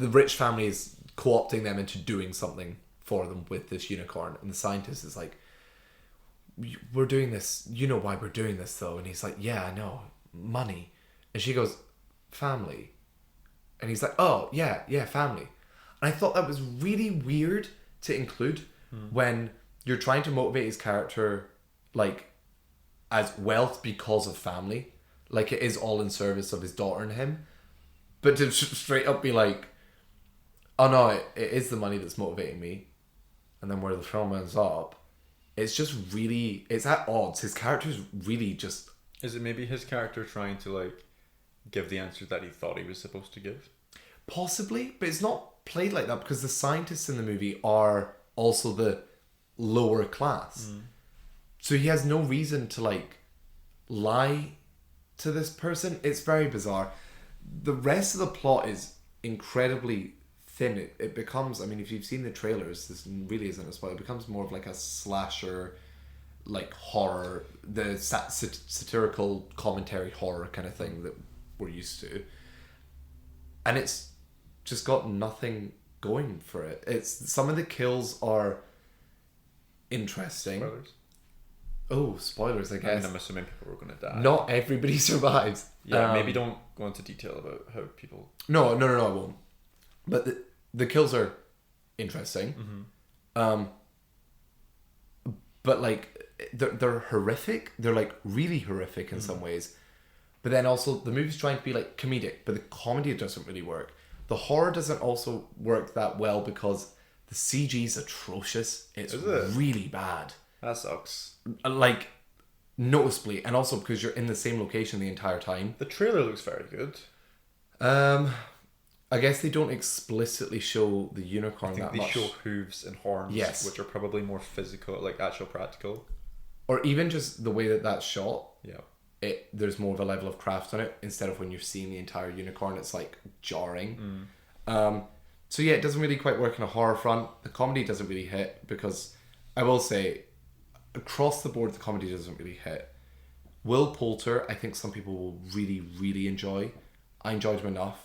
rich family is co-opting them into doing something for them with this unicorn, and the scientist is like, we're doing this, you know why we're doing this though? And he's like, yeah, I know, money. And she goes, family. And he's like, oh yeah, family. And I thought that was really weird to include when you're trying to motivate his character like as wealth because of family, like it is all in service of his daughter and him. But to straight up be like, oh no, it is the money that's motivating me. And then where the film ends up, it's just really, it's at odds. His character's really just... Is it maybe his character trying to like give the answer that he thought he was supposed to give? Possibly, but it's not played like that because the scientists in the movie are also the lower class. So he has no reason to like lie to this person. It's very bizarre. The rest of the plot is incredibly thin. It becomes, I mean, if you've seen the trailers, this really isn't a spoiler. It becomes more of like a slasher, like horror, the satirical commentary horror kind of thing that we're used to. And it's just got nothing going for it. It's some of the kills are interesting. Spoilers? Oh, spoilers, I guess. And I'm assuming people are going to die. Not everybody survives. Yeah, maybe don't go into detail about how people... No, I won't. But the kills are interesting. But like, they're horrific. They're like really horrific in some ways. But then also, the movie's trying to be like comedic, but the comedy doesn't really work. The horror doesn't also work that well because the CG's atrocious. It's really bad. That sucks. Like, noticeably. And also because you're in the same location the entire time. The trailer looks very good. I guess they don't explicitly show the unicorn that much. They show hooves and horns, yes, which are probably more physical, like actual practical. Or even just the way that that's shot. Yeah. There's more of a level of craft on it instead of when you're seeing the entire unicorn, it's like jarring. So yeah, it doesn't really quite work on a horror front. The comedy doesn't really hit because I will say across the board the comedy doesn't really hit. Will Poulter, I think some people will really, really enjoy. I enjoyed him enough.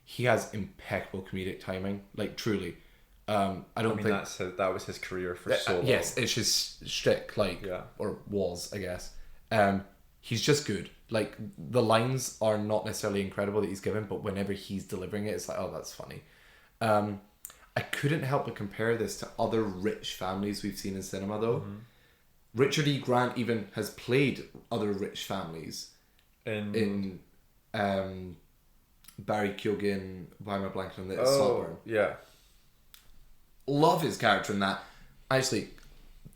He has impeccable comedic timing, like truly. I think that was his career for so long. Yes, it's his shtick, like, or was, I guess. He's just good. Like, the lines are not necessarily incredible that he's given, but whenever he's delivering it, it's like, oh, that's funny. I couldn't help but compare this to other rich families we've seen in cinema, though. Richard E. Grant even has played other rich families in Barry Keoghan, why am I blanking on this? Saltburn. Yeah. Love his character in that. Actually,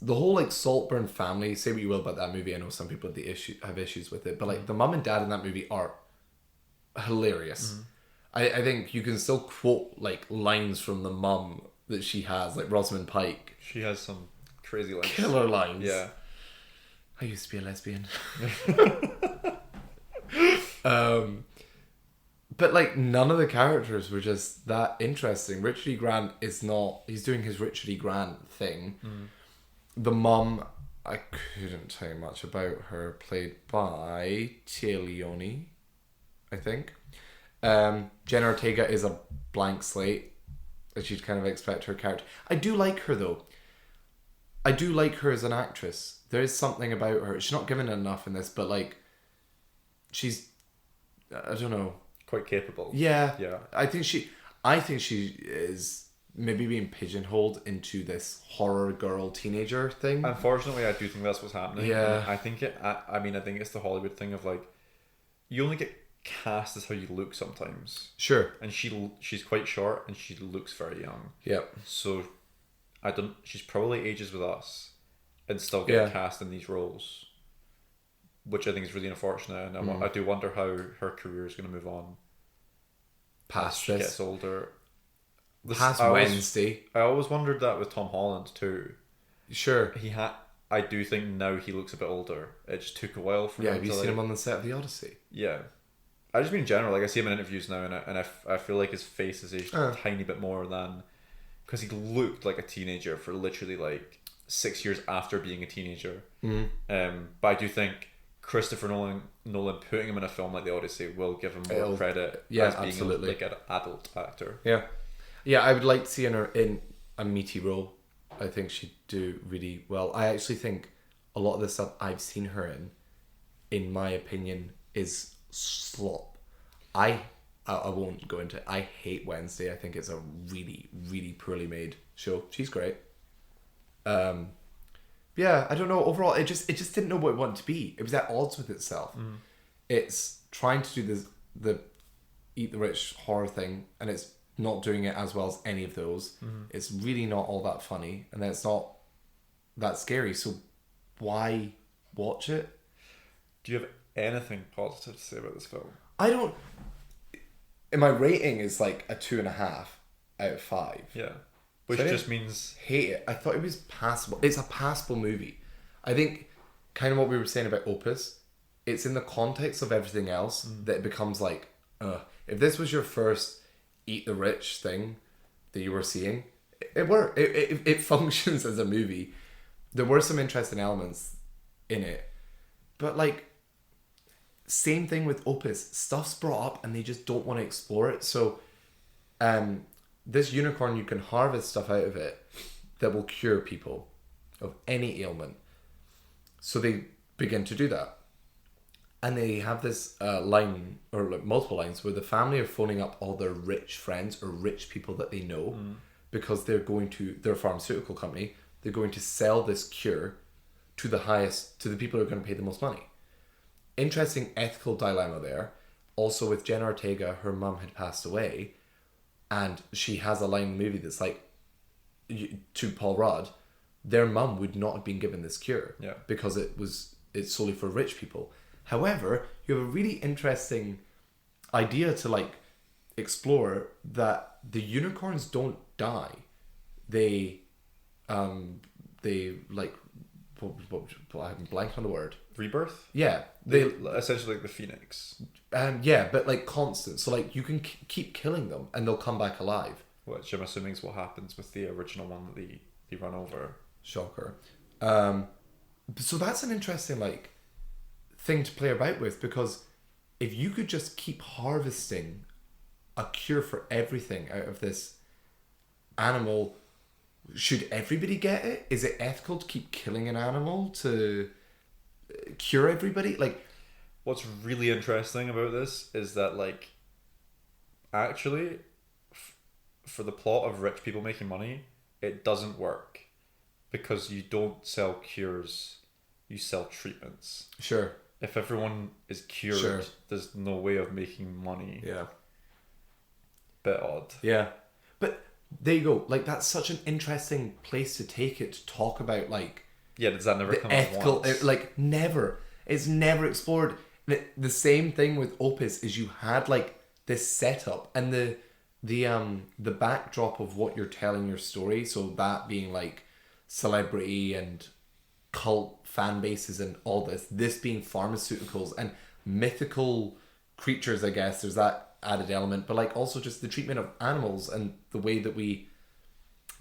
the whole like Saltburn family, say what you will about that movie, I know some people have issues with it, but like the mum and dad in that movie are hilarious. I think you can still quote like lines from the mum that she has, like Rosamund Pike. She has some crazy lines. Killer lines. Yeah. I used to be a lesbian. But like none of the characters were just that interesting. Richard E. Grant is not, he's doing his Richard E. Grant thing. The mum, I couldn't tell you much about her, played by Tia Leone, I think. Jenna Ortega is a blank slate, as you'd kind of expect her character. I do like her though. I do like her as an actress. There is something about her. She's not given enough in this, but like, she's, I don't know. Quite capable. Yeah. Yeah. I think she is maybe being pigeonholed into this horror girl teenager thing. Unfortunately, I do think that's what's happening. Yeah. I think I think it's the Hollywood thing of like, you only get cast as how you look sometimes. Sure. And she's quite short and she looks very young. Yep. So, she's probably ages with us, and still get cast in these roles, which I think is really unfortunate. And I do wonder how her career is going to move on. Past she this. gets older. Past Wednesday. I always wondered that with Tom Holland too. Sure. I do think now he looks a bit older. It just took a while for him. Yeah, have you seen him on the set of The Odyssey? Yeah. I just mean in general, like I see him in interviews now, and I feel like his face is aged a tiny bit more than, because he looked like a teenager for literally like 6 years after being a teenager. But I do think Christopher Nolan putting him in a film like The Odyssey will give him more credit as being absolutely. like an adult actor. Yeah, I would like to see her in a meaty role. I think she'd do really well. I actually think a lot of the stuff I've seen her in my opinion, is slop. I won't go into it. I hate Wednesday. I think it's a really, really poorly made show. She's great. Yeah, I don't know. Overall, it just didn't know what it wanted to be. It was at odds with itself. It's trying to do the Eat the Rich horror thing, and it's not doing it as well as any of those. It's really not all that funny, and then it's not that scary. So why watch it? Do you have anything positive to say about this film? I don't. And my rating is like a 2.5 out of 5. Yeah, which So just means hate it. I thought it was passable. It's a passable movie. I think kind of what we were saying about Opus. It's in the context of everything else that it becomes like, if this was your first Eat the Rich thing that you were seeing, it worked. It functions as a movie. There were some interesting elements in it, but like, same thing with Opus. Stuff's brought up and they just don't want to explore it. So, this unicorn, you can harvest stuff out of it that will cure people of any ailment. So they begin to do that. And they have this line, or like multiple lines, where the family are phoning up all their rich friends or rich people that they know because they're a pharmaceutical company, they're going to sell this cure to the people who are going to pay the most money. Interesting ethical dilemma there. Also with Jenna Ortega, her mum had passed away, and she has a line in the movie that's like, to Paul Rudd, their mum would not have been given this cure because it's solely for rich people. However, you have a really interesting idea to like explore, that the unicorns don't die. They like, I'm blanking on the word. rebirth. Yeah, They essentially like the phoenix. Yeah, but like constant. So like you can keep killing them and they'll come back alive. Which I'm assuming is what happens with the original one that they run over. Shocker. So that's an interesting like thing to play about with, because if you could just keep harvesting a cure for everything out of this animal, should everybody get it? Is it ethical to keep killing an animal to cure everybody? Like, what's really interesting about this is that like, actually, for the plot of rich people making money, it doesn't work, because you don't sell cures, you sell treatments. Sure. If everyone is cured, there's no way of making money. Yeah. Bit odd. Yeah. But there you go. Like, that's such an interesting place to take it, to talk about like, yeah, does that never the come ethical, up once? like never. It's never explored. The same thing with Opus is you had like this setup and the backdrop of what you're telling your story. So that being like celebrity and cult fan bases and all this being pharmaceuticals and mythical creatures, I guess there's that added element, but like also just the treatment of animals and the way that we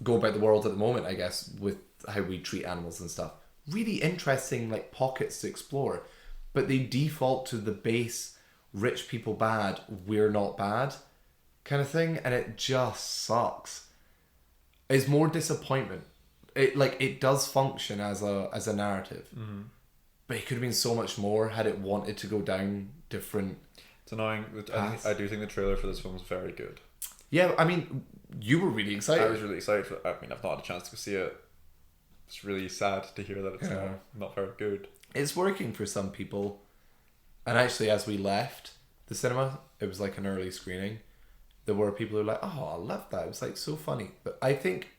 go about the world at the moment, I guess, with how we treat animals and stuff. Really interesting like pockets to explore, but they default to the base rich people bad, we're not bad kind of thing, and it just sucks. It's more disappointment. It does function as a narrative, but it could have been so much more had it wanted to go down different. It's annoying. I do think the trailer for this film is very good. Yeah, I mean, you were really excited. I was really excited for it. I mean, I've not had a chance to go see it. It's really sad to hear that it's not very good. It's working for some people. And actually, as we left the cinema, it was like an early screening. There were people who were like, oh, I love that. It was like so funny. But I think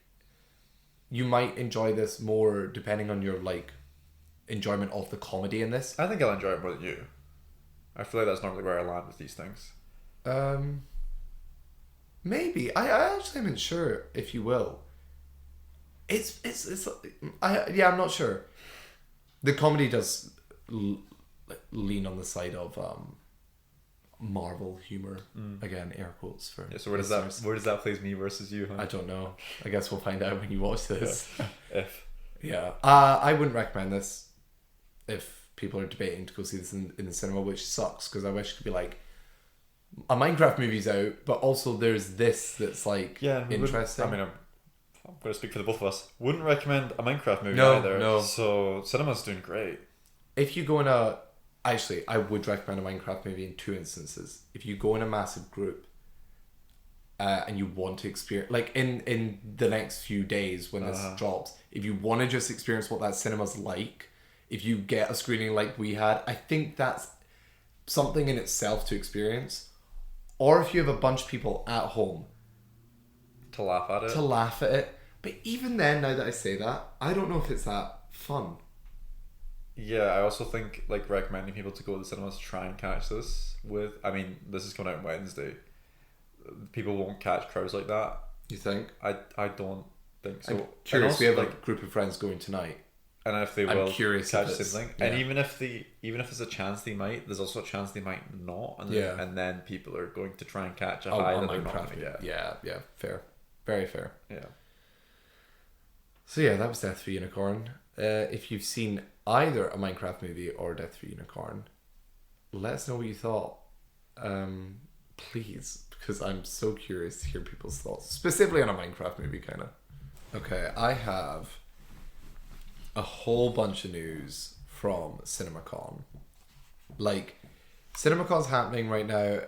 you might enjoy this more depending on your like enjoyment of the comedy in this. I think I'll enjoy it more than you. I feel like that's normally where I land with these things. Maybe. I actually am not sure if you will. I'm not sure. The comedy does lean on the side of Marvel humor. Again, air quotes for. Yeah. So where does that place me versus you? Huh? I don't know. I guess we'll find out when you watch this. Yeah. I wouldn't recommend this if people are debating to go see this in the cinema, which sucks because I wish it could be like a Minecraft movie's out, but also there's this that's like interesting. I mean, I'm going to speak for the both of us. Wouldn't recommend a Minecraft movie either. No. So cinema's doing great. If you go in actually, I would recommend a Minecraft movie in two instances. If you go in a massive group and you want to experience, like in the next few days when this drops, if you want to just experience what that cinema's like, if you get a screening like we had, I think that's something in itself to experience. Or if you have a bunch of people at home to laugh at it. But even then, now that I say that, I don't know if it's that fun. Yeah, I also think like recommending people to go to the cinemas to try and catch this with. I mean, this is coming out Wednesday. People won't catch crowds like that. You think? I don't think so. I'm curious. Also, we have a group of friends going tonight. And if they will curious catch something, yeah. and even if there's a chance they might, there's also a chance they might not, and then people are going to try and catch a high that they're not going to get. Yeah, fair, very fair. Yeah. So yeah, that was Death for Unicorn. If you've seen either a Minecraft movie or Death for Unicorn, let us know what you thought. Please, because I'm so curious to hear people's thoughts, specifically on a Minecraft movie, kind of. Okay, I have a whole bunch of news from Cinemacon. Like, Cinemacon's happening right now.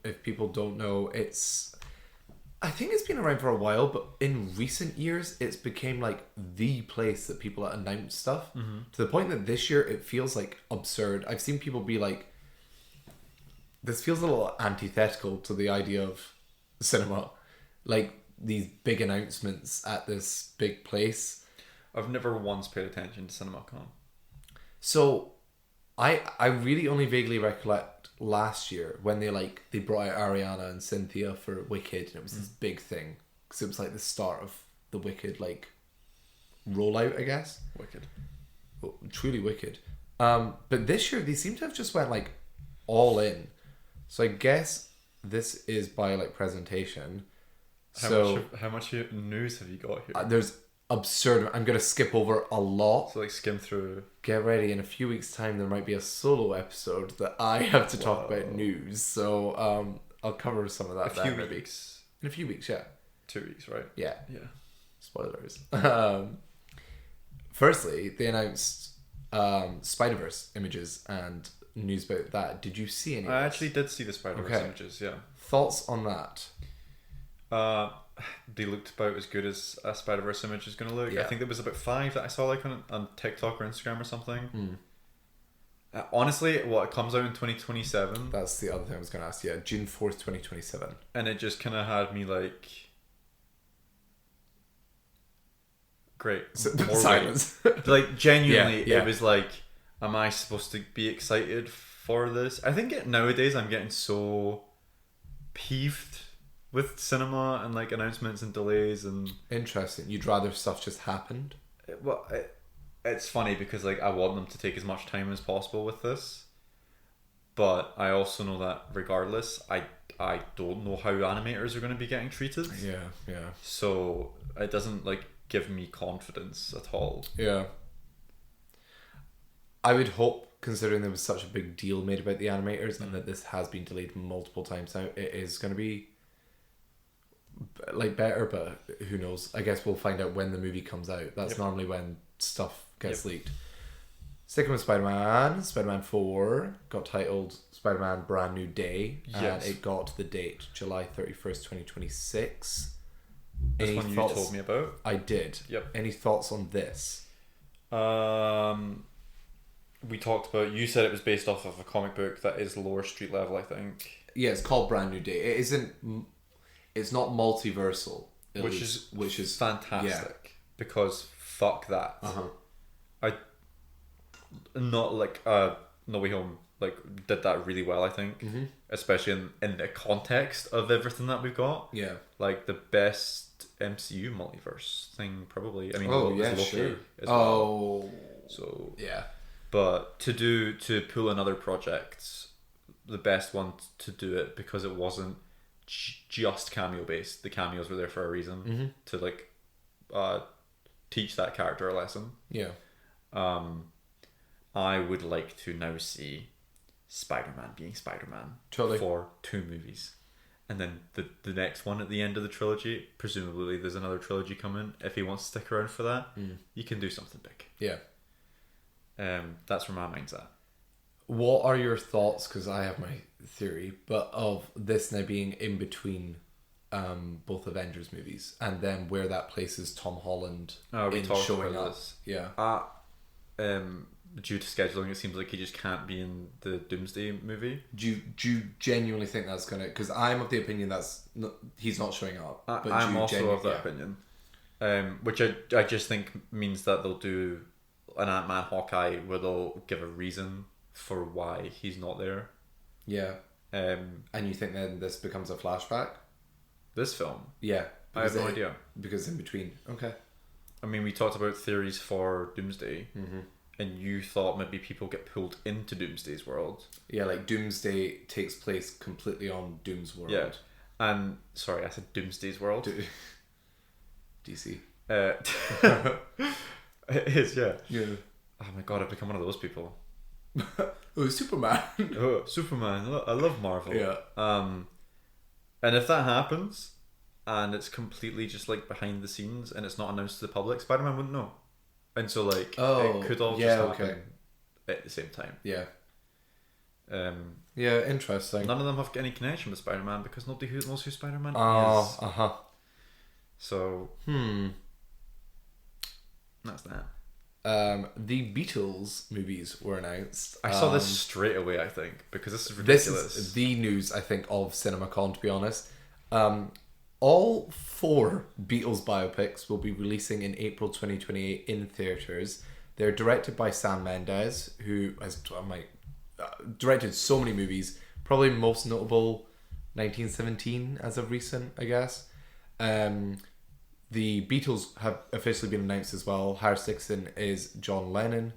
If people don't know, I think it's been around for a while, but in recent years, it's became like the place that people announce stuff to the point that this year it feels like absurd. I've seen people be like, this feels a little antithetical to the idea of cinema. Like, these big announcements at this big place. I've never once paid attention to CinemaCon. So, I really only vaguely recollect last year when they brought out Ariana and Cynthia for Wicked, and it was this big thing because it was like the start of the Wicked rollout, I guess. Wicked, truly wicked. But this year they seem to have just went all in. So I guess this is by presentation. How much news have you got here? There's absurd. I'm gonna skip over a lot. So skim through. Get ready. In a few weeks' time, there might be a solo episode that I have to talk about news. So I'll cover some of that. In a few weeks, yeah. 2 weeks, right? Yeah. Spoilers. Firstly, they announced Spider-Verse images and news about that. Did you see any? I actually did see the Spider-Verse images. Yeah. Thoughts on that? They looked about as good as a Spider-Verse image is going to look. Yeah. I think there was about 5 that I saw on TikTok or Instagram or something. Honestly, it comes out in 2027. That's the other thing I was going to ask. Yeah, June 4th, 2027. And it just kind of had me great. Silence. Genuinely, yeah. It was am I supposed to be excited for this? I think nowadays I'm getting so peeved with cinema and announcements and delays and. Interesting. You'd rather stuff just happened? Well, it's funny because I want them to take as much time as possible with this, but I also know that regardless, I don't know how animators are going to be getting treated. Yeah. So it doesn't give me confidence at all. Yeah. I would hope, considering there was such a big deal made about the animators and that this has been delayed multiple times now, it is going to be like better, but who knows? I guess we'll find out when the movie comes out. That's normally when stuff gets leaked. Sticking with Spider-Man 4 got titled Spider-Man Brand New Day, and it got the date July 31st, 2026. This one you told me about? I did. Yep. Any thoughts on this? We talked about, you said it was based off of a comic book that is lower street level, I think. Yeah, it's called Brand New Day. It isn't, it's not multiversal. Which is fantastic. Because fuck that. Not like No Way Home did that really well, I think. Especially in the context of everything that we've got. Yeah. Like the best MCU multiverse thing, probably. I mean, sure. As well. So yeah. But to pull another project, the best one to do it, because it wasn't just cameo based. The cameos were there for a reason to teach that character a lesson. Yeah. I would like to now see Spider-Man being Spider-Man for 2 movies. And then the next one at the end of the trilogy, presumably there's another trilogy coming. If he wants to stick around for that, you can do something big. Yeah. That's where my mind's at. What are your thoughts, because I have my theory, but of this now being in between both Avengers movies, and then where that places Tom Holland in showing up? This. Yeah. Due to scheduling, it seems like he just can't be in the Doomsday movie. Do you genuinely think that's gonna? Because I'm of the opinion he's not showing up. I'm also of that opinion. Which I just think means that they'll do an Ant-Man Hawkeye where they'll give a reason for why he's not there. Yeah. And you think then this becomes a flashback? This film? Yeah. I have no idea. Because in between. Okay. I mean, we talked about theories for Doomsday. And you thought maybe people get pulled into Doomsday's world. Yeah, like Doomsday takes place completely on Doom's world. Yeah. And, sorry, I said Doomsday's world. DC. It is, yeah. Yeah. Oh my god, I've become one of those people. Superman. Superman. I love Marvel. Yeah. And if that happens, and it's completely just behind the scenes, and it's not announced to the public, Spider-Man wouldn't know. And so it could all just happen at the same time. Yeah. Yeah, interesting. None of them have any connection with Spider-Man because nobody knows who Spider-Man is. So that's that. The Beatles movies were announced. I saw this straight away, I think, because this is ridiculous. This is the news, I think, of Cinemacon, to be honest. All 4 Beatles biopics will be releasing in April 2028 in theatres. They're directed by Sam Mendes, who has directed so many movies. Probably most notable 1917 as of recent, I guess. The Beatles have officially been announced as well. Harris Dixon is John Lennon.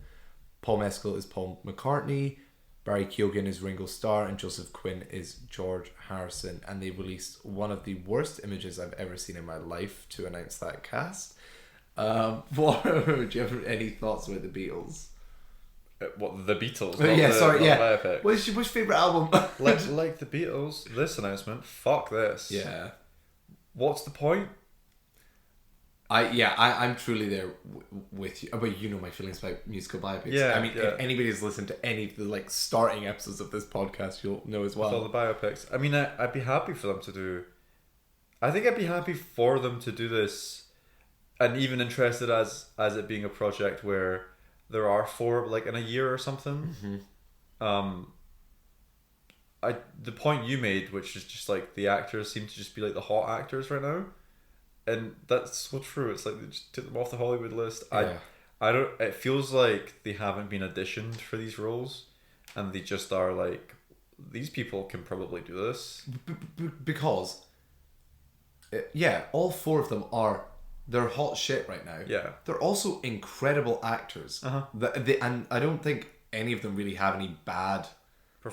Paul Mescal is Paul McCartney. Barry Keoghan is Ringo Starr, and Joseph Quinn is George Harrison. And they released one of the worst images I've ever seen in my life to announce that cast. Do you have any thoughts about the Beatles? What, the Beatles? Biopic. Which favourite album? like the Beatles, this announcement, fuck this. Yeah. What's the point? I'm truly there with you. But you know my feelings about musical biopics. Yeah, I mean, if anybody's listened to any of the starting episodes of this podcast, you'll know as well. With all the biopics. I mean, I'd be happy for them to do. I think I'd be happy for them to do this, and even interested as it being a project where there are 4 in a year or something. The point you made, which is just the actors seem to just be the hot actors right now. And that's so true. It's they just took them off the Hollywood list. Yeah. I don't. It feels like they haven't been auditioned for these roles, and they just are these people can probably do this because. All 4 of them they're hot shit right now. Yeah, they're also incredible actors. And I don't think any of them really have any bad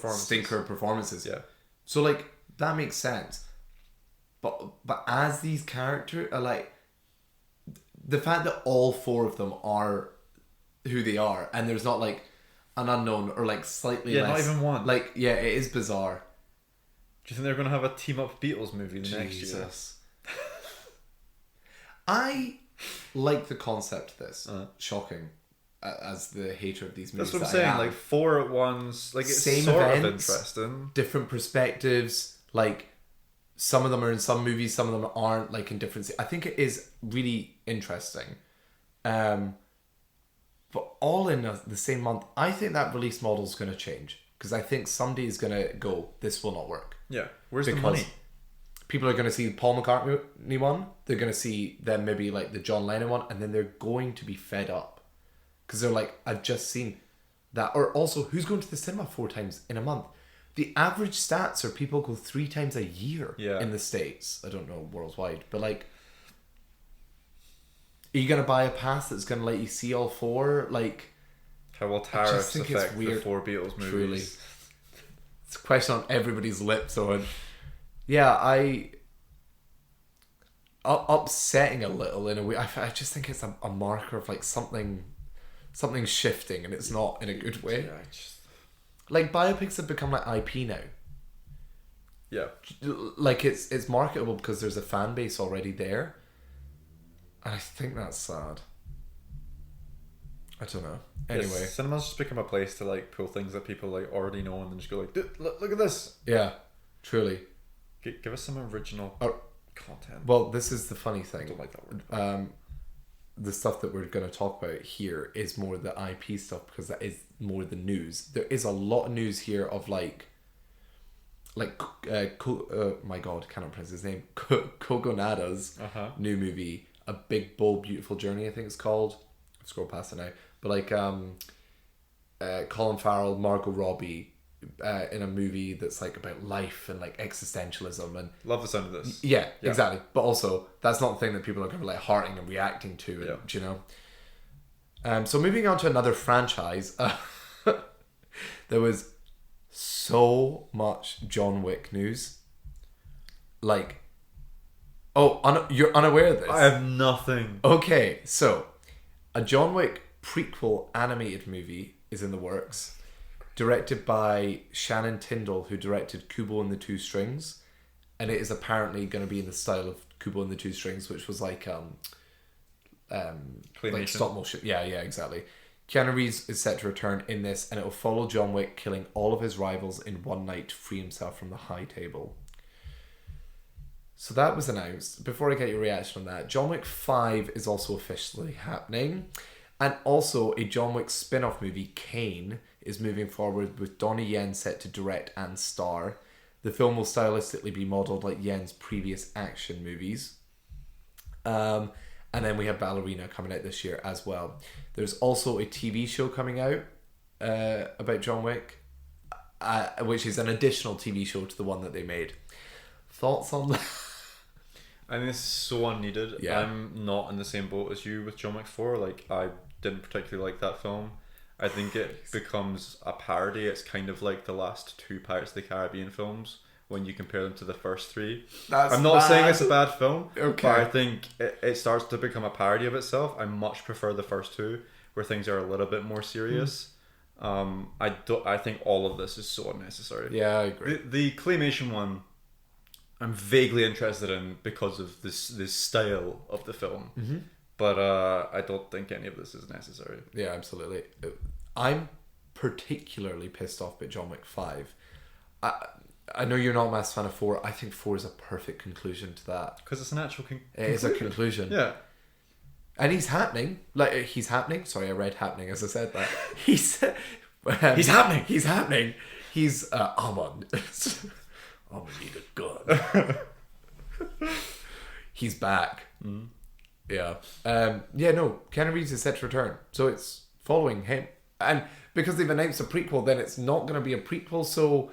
stinker performances. Yeah, so that makes sense. But as these characters are the fact that all 4 of them are who they are, and there's not an unknown or like slightly less. not even one. Like, yeah, it is bizarre. Do you think they're going to have a team up Beatles movie next year? I like the concept of this. Shocking. As the hater of these movies. That's what I'm saying. Like 4 at once. Like it's Same sort events, of interesting. Different perspectives. Like some of them are in some movies, some of them aren't. Like in different. I think it is really interesting. But all in the same month, I think that release model is going to change because I think somebody is going to go, this will not work. Yeah. Where's the money? People are going to see the Paul McCartney one. They're going to see then maybe like the John Lennon one, and then they're going to be fed up. Because they're like, I've just seen that. Or also, who's going to the cinema 4 times in a month? The average stats are people go 3 times a year in the States. I don't know worldwide. But like, are you going to buy a pass that's going to let you see all 4? Like, how will tariffs affect the 4 Beatles movies? Truly. It's a question on everybody's lips, Owen. Yeah, upsetting a little in a way. I just think it's a marker of like something's shifting and it's not in a good way. Yeah, like biopics have become like IP now. Yeah. Like it's marketable because there's a fan base already there. And I think that's sad. I don't know. Anyway. Yes, cinema's just become a place to like pull things that people like already know and then just go like, look at this. Yeah, truly. Give us some original content. Well, this is the funny thing. I don't like that word. The stuff that we're going to talk about here is more the IP stuff because that is more the news. There is a lot of news here of my God, cannot pronounce his name. Kogonada's new movie, A Big Bold Beautiful Journey, I think it's called. I'll scroll past it now. But like Colin Farrell, Margot Robbie in a movie that's like about life and like existentialism and love the sound of this. Yeah, exactly. But also that's not the thing that people are going to be like hearting and reacting to. And, you know. So moving on to another franchise, there was so much John Wick news. Like, you're unaware of this? I have nothing. Okay, so a John Wick prequel animated movie is in the works. Directed by Shannon Tyndall, who directed Kubo and the Two Strings, and it is apparently going to be in the style of Kubo and the Two Strings, which was like stop motion. Yeah, exactly. Keanu Reeves is set to return in this, and it will follow John Wick killing all of his rivals in one night to free himself from the high table. So that was announced. Before I get your reaction on that, John Wick 5 is also officially happening, and also a John Wick spin-off movie, Kane, is moving forward with Donnie Yen set to direct and star. The film will stylistically be modelled like Yen's previous action movies. And then we have Ballerina coming out this year as well. There's also a TV show coming out about John Wick, which is an additional TV show to the one that they made. Thoughts on that? I think this is so unneeded. Yeah. I'm not in the same boat as you with John Wick 4. Like, I didn't particularly like that film. I think it becomes a parody. It's kind of like the last 2 Pirates of the Caribbean films when you compare them to the first 3. I'm not saying it's a bad film, okay, but I think it starts to become a parody of itself. I much prefer the first 2 where things are a little bit more serious. I think all of this is so unnecessary. Yeah, I agree. The claymation one, I'm vaguely interested in because of this style of the film. Mm-hmm. But I don't think any of this is necessary. Yeah, absolutely. I'm particularly pissed off by John Wick 5. I know you're not a massive fan of 4. I think 4 is a perfect conclusion to that. Because it's an actual conclusion. It is a conclusion. Yeah. And he's happening. He's happening. Sorry, I read happening as I said that. He's happening. He's happening. He's Amon. I'm gonna need a gun. He's back. Mm. Yeah. No, Keanu Reeves is set to return. So it's following him. And because they've announced a prequel, then it's not going to be a prequel. So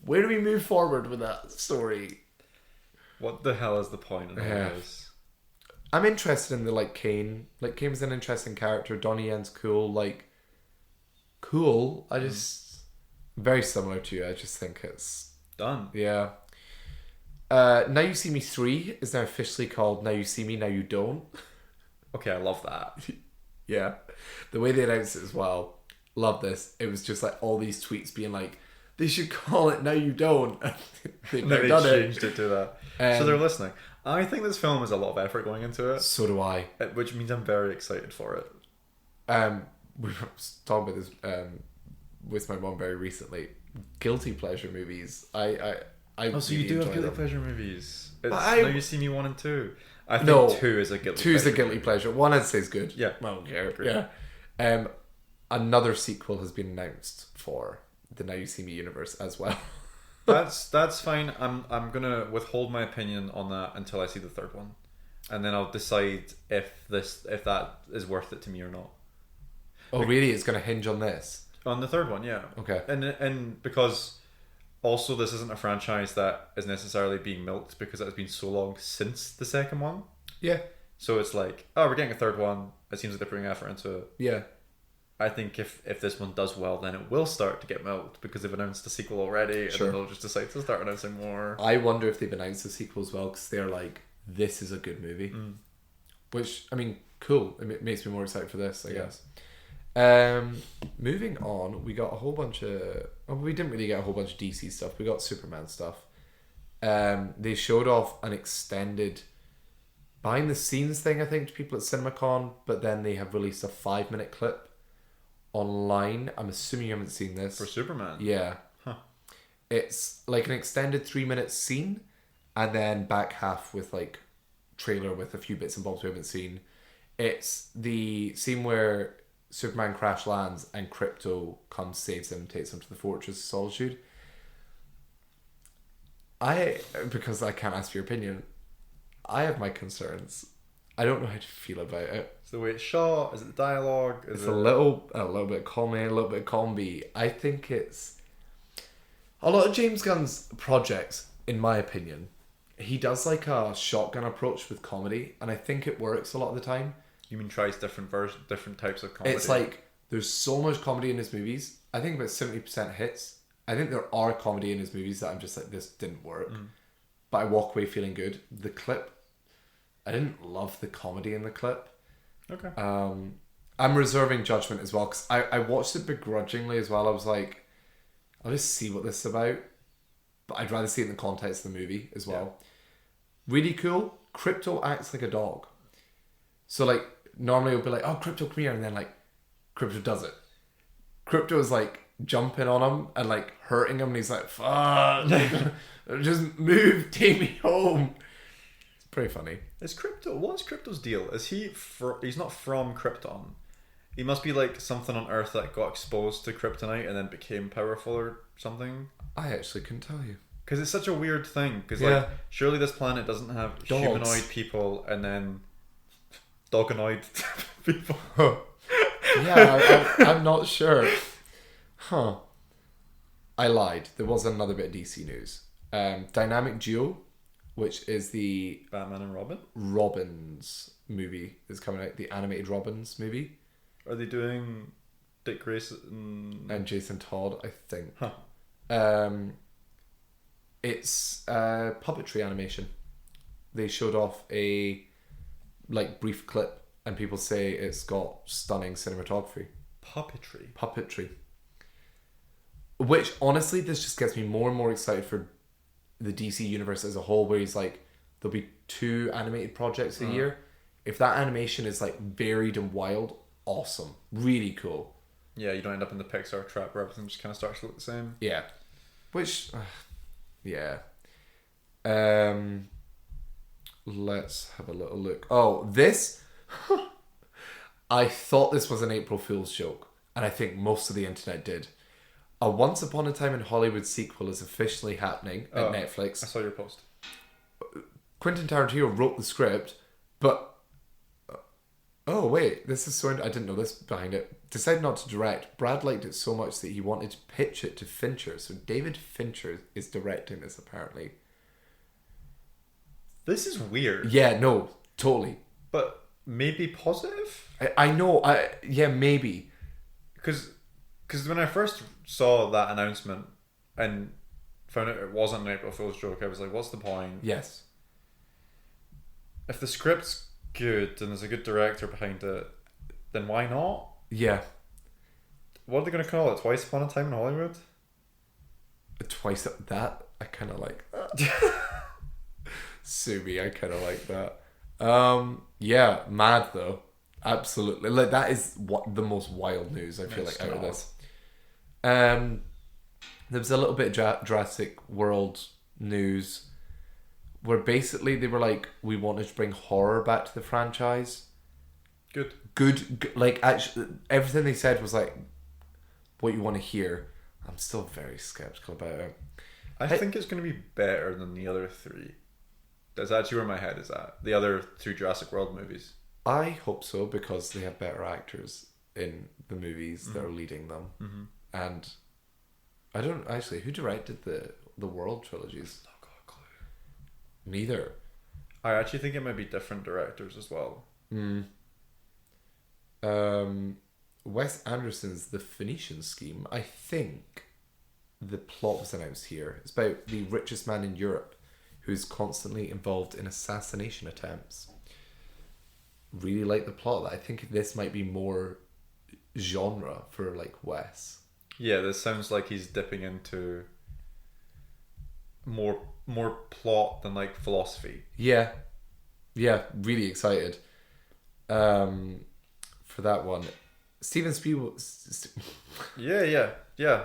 where do we move forward with that story? What the hell is the point in all this? I'm interested in the Kane. Kane's an interesting character. Donnie Yen's cool. Cool. I just... Very similar to you. I just think it's... Done. Yeah. Now You See Me 3 is now officially called Now You See Me, Now You Don't. Okay, I love that. Yeah. The way they announced it as well. love this. It was just like all these tweets being like, they should call it Now You Don't. They've They done changed it to that. So they're listening. I think this film has a lot of effort going into it. So do I. Which means I'm very excited for it. We were talking about this with my mom very recently. Guilty pleasure movies. I so really you do have enjoy guilty them. pleasure movies. It's Now You See Me 1 and 2. I think No, 2 is a guilty Two's pleasure. a guilty pleasure. One I'd say is good. Yeah. I don't care. Yeah. Another sequel has been announced for the Now You See Me universe as well. That's fine. I'm gonna withhold my opinion on that until I see the third one, and then I'll decide if that is worth it to me or not. Oh, really? It's going to hinge on this? On the third one, yeah. Okay. And because also this isn't a franchise that is necessarily being milked because it has been so long since the second one. Yeah. So it's like, oh, we're getting a third one. It seems like they're putting effort into it. Yeah. I think if this one does well, then it will start to get milked because they've announced a sequel already, and Sure. then they'll just decide to start announcing more. I wonder if they've announced the sequel as well because they're like, this is a good movie. Which, I mean, cool. It makes me more excited for this, I guess. Moving on, we got a whole bunch of... Well, we didn't really get a whole bunch of DC stuff. We got Superman stuff. They showed off an extended behind the scenes thing, I think, to people at Cinemacon, but then they have released a 5-minute clip online. I'm assuming you haven't seen this. For Superman? Yeah. Huh. It's like an extended 3-minute scene, and then back half with like trailer with a few bits and bobs we haven't seen. It's the scene where Superman crash lands and Krypto comes, saves him, takes him to the Fortress of Solitude. Because I can't ask for your opinion, I have my concerns. I don't know how to feel about it. Is the way it's shot? Is it the dialogue? It's a little bit comedy, a little bit comedy. I think it's a lot of James Gunn's projects, in my opinion. He does like a shotgun approach with comedy, and I think it works a lot of the time. You mean tries different types of comedy? It's like there's so much comedy in his movies. I think about 70% hits. I think there are comedy in his movies that I'm just like, this didn't work. But I walk away feeling good. The clip, I didn't love the comedy in the clip. Okay. I'm reserving judgment as well because I watched it begrudgingly as well. I was like, I'll just see what this is about. But I'd rather see it in the context of the movie as well. Yeah. Really cool. Krypto acts like a dog. So like, normally it'll be like, oh, Krypto, come here. And then like, Krypto does it. Krypto is like jumping on him and like hurting him. And he's like, fuck. Just move, take me home. It's pretty funny. What's Krypto's deal? Is he's not from Krypton. He must be like something on Earth that got exposed to kryptonite and then became powerful or something. I actually couldn't tell you. Because it's such a weird thing. Because like, surely this planet doesn't have humanoid people and then dogonoid people. Yeah, I'm not sure. Huh. I lied. There was another bit of DC news. Dynamic Duo, which is the Batman and Robins movie is coming out. The animated Robins movie. Are they doing Dick Grayson and Jason Todd? I think. Huh. It's puppetry animation. They showed off a like brief clip, and people say it's got stunning cinematography. Puppetry. Which honestly, this just gets me more and more excited for the DC universe as a whole. Where he's like, there'll be 2 animated projects a year. If that animation is like varied and wild, awesome, really cool. Yeah, you don't end up in the Pixar trap where everything just kind of starts to look the same. Yeah, which, yeah. Let's have a little look. Oh, this. I thought this was an April Fool's joke, and I think most of the internet did. A Once Upon a Time in Hollywood sequel is officially happening at Netflix. I saw your post. Quentin Tarantino wrote the script, but oh wait, this is so I didn't know this behind it. Decided not to direct. Brad liked it so much that he wanted to pitch it to Fincher. So David Fincher is directing this apparently. This is weird. Yeah, no, totally. But maybe positive? I know. Yeah, maybe. Because when I first saw that announcement and found out it wasn't an April Fool's joke, I was like, what's the point? Yes. If the script's good and there's a good director behind it, then why not? Yeah. What are they going to call it? Twice Upon a Time in Hollywood? Twice that I kind of like that. Sue me, I kind of like that. Yeah, mad though. Absolutely, like that is what the most wild news I feel like out of this. There was a little bit of Jurassic World news where basically they were like, we wanted to bring horror back to the franchise. Good. Like, actually, everything they said was like what you want to hear. I'm still very skeptical about it. I think it's going to be better than the other three. That's actually where my head is at. The other three Jurassic World movies. I hope so, because they have better actors in the movies that are leading them. Mm-hmm. And I don't actually, who directed the World trilogies? Not got a clue. Neither. I actually think it might be different directors as well. Wes Anderson's The Phoenician Scheme, I think the plot was announced here. It's about the richest man in Europe who's constantly involved in assassination attempts. Really like the plot. I think this might be more genre for like Wes. Yeah, this sounds like he's dipping into more plot than like philosophy. Yeah, really excited for that one. Steven Spielberg. Yeah.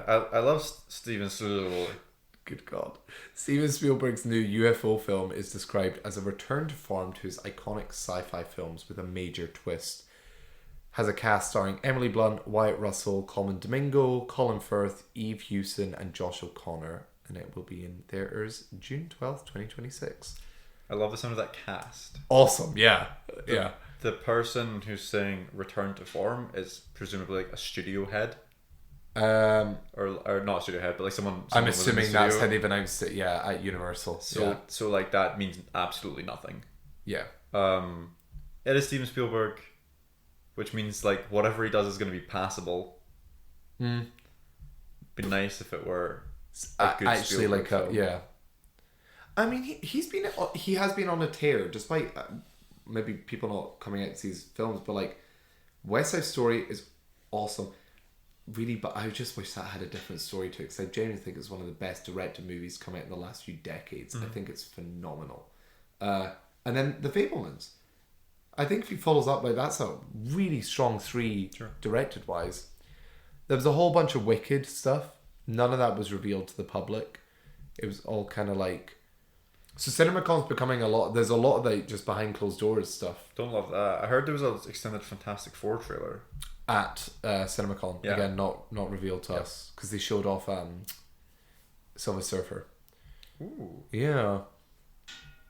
I love Steven Spielberg. Good God. Steven Spielberg's new UFO film is described as a return to form to his iconic sci-fi films with a major twist. Has a cast starring Emily Blunt, Wyatt Russell, Colman Domingo, Colin Firth, Eve Hewson, and Josh O'Connor, and it will be in theaters June 12th, 2026. I love the sound of that cast. Awesome, yeah. The person who's saying return to form is presumably like a studio head. Or not a studio head, but like someone I'm assuming that's how they've announced it, at Universal. So like that means absolutely nothing. Yeah. It is Steven Spielberg, which means like whatever he does is going to be passable. Be nice if it were a good actually Spielberg like film. I mean, he has been on a tear, despite maybe people not coming out to see his films, but like West Side Story is awesome. Really, but I just wish that had a different story to it, because I genuinely think it's one of the best directed movies come out in the last few decades. I think it's phenomenal. And then The Fabelmans. I think if he follows up, like, that's a really strong 3 directed wise. There was a whole bunch of Wicked stuff. None of that was revealed to the public. It was all kind of like... So Cinemacon's becoming a lot... There's a lot of like just behind closed doors stuff. Don't love that. I heard there was an extended Fantastic Four trailer. At Cinemacon. Yeah. Again, not revealed to us, because they showed off Silver Surfer. Ooh. Yeah.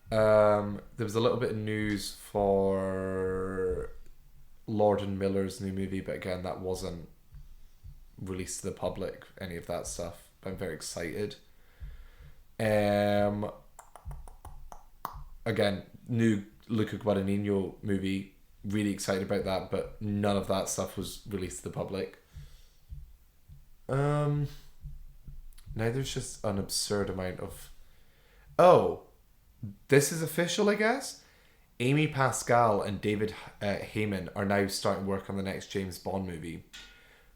There was a little bit of news for Lord and Miller's new movie, but again, that wasn't released to the public, any of that stuff. But I'm very excited. Again, new Luca Guadagnino movie. Really excited about that, but none of that stuff was released to the public. Now there's just an absurd amount of... Oh, this is official, I guess? Amy Pascal and David Heyman are now starting work on the next James Bond movie.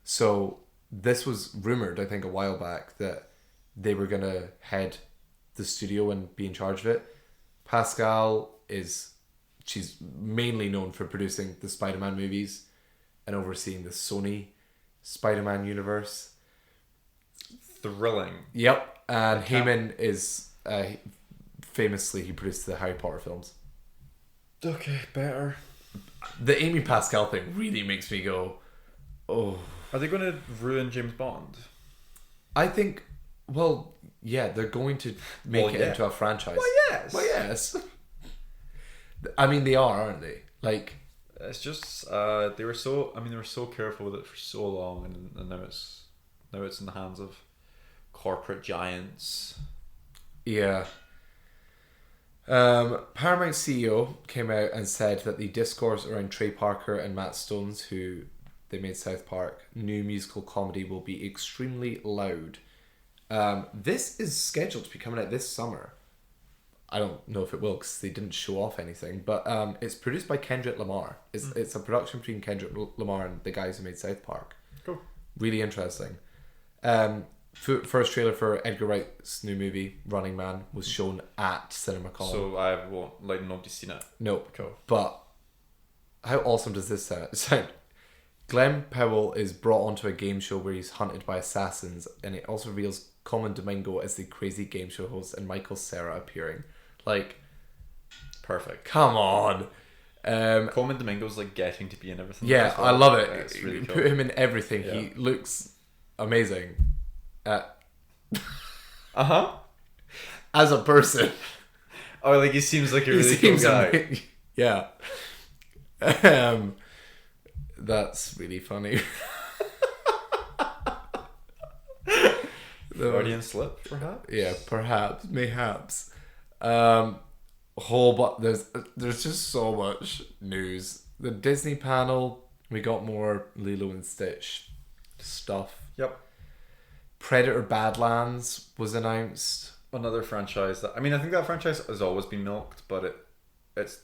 So this was rumoured, I think, a while back, that they were going to head the studio and be in charge of it. Pascal she's mainly known for producing the Spider-Man movies and overseeing the Sony Spider-Man universe. Thrilling. Yep. And Heyman is famously, he produced the Harry Potter films. Okay, better. The Amy Pascal thing really makes me go, oh. Are they going to ruin James Bond? I think, well, yeah, they're going to make it into a franchise. Well, yes. I mean, they are, aren't they? Like, it's just they were so careful with it for so long, and now it's in the hands of corporate giants. Yeah. Paramount CEO came out and said that the discourse around Trey Parker and Matt Stone's, who they made South Park, new musical comedy will be extremely loud. This is scheduled to be coming out this summer. I don't know if it will, because they didn't show off anything, but it's produced by Kendrick Lamar. It's a production between Kendrick Lamar and the guys who made South Park. Cool. Really interesting. First trailer for Edgar Wright's new movie, Running Man, was shown at Cinemacon. So I won't, like, nobody's seen it. Nope. Cool. But how awesome does this sound? Glenn Powell is brought onto a game show where he's hunted by assassins, and it also reveals Common Domingo as the crazy game show host and Michael Cera appearing. Like, perfect. Come on. Coleman Domingo's like getting to be in everything. Yeah, as well. I love it. It's really cool. Put him in everything. Yeah. He looks amazing. As a person. Oh, like he seems like a really cool guy. Yeah. That's really funny. Freudian slip, perhaps? Yeah, perhaps, mayhaps. But there's just so much news. The Disney panel, we got more Lilo and Stitch stuff. Yep. Predator Badlands was announced. Another franchise that, I mean, I think that franchise has always been milked, but there's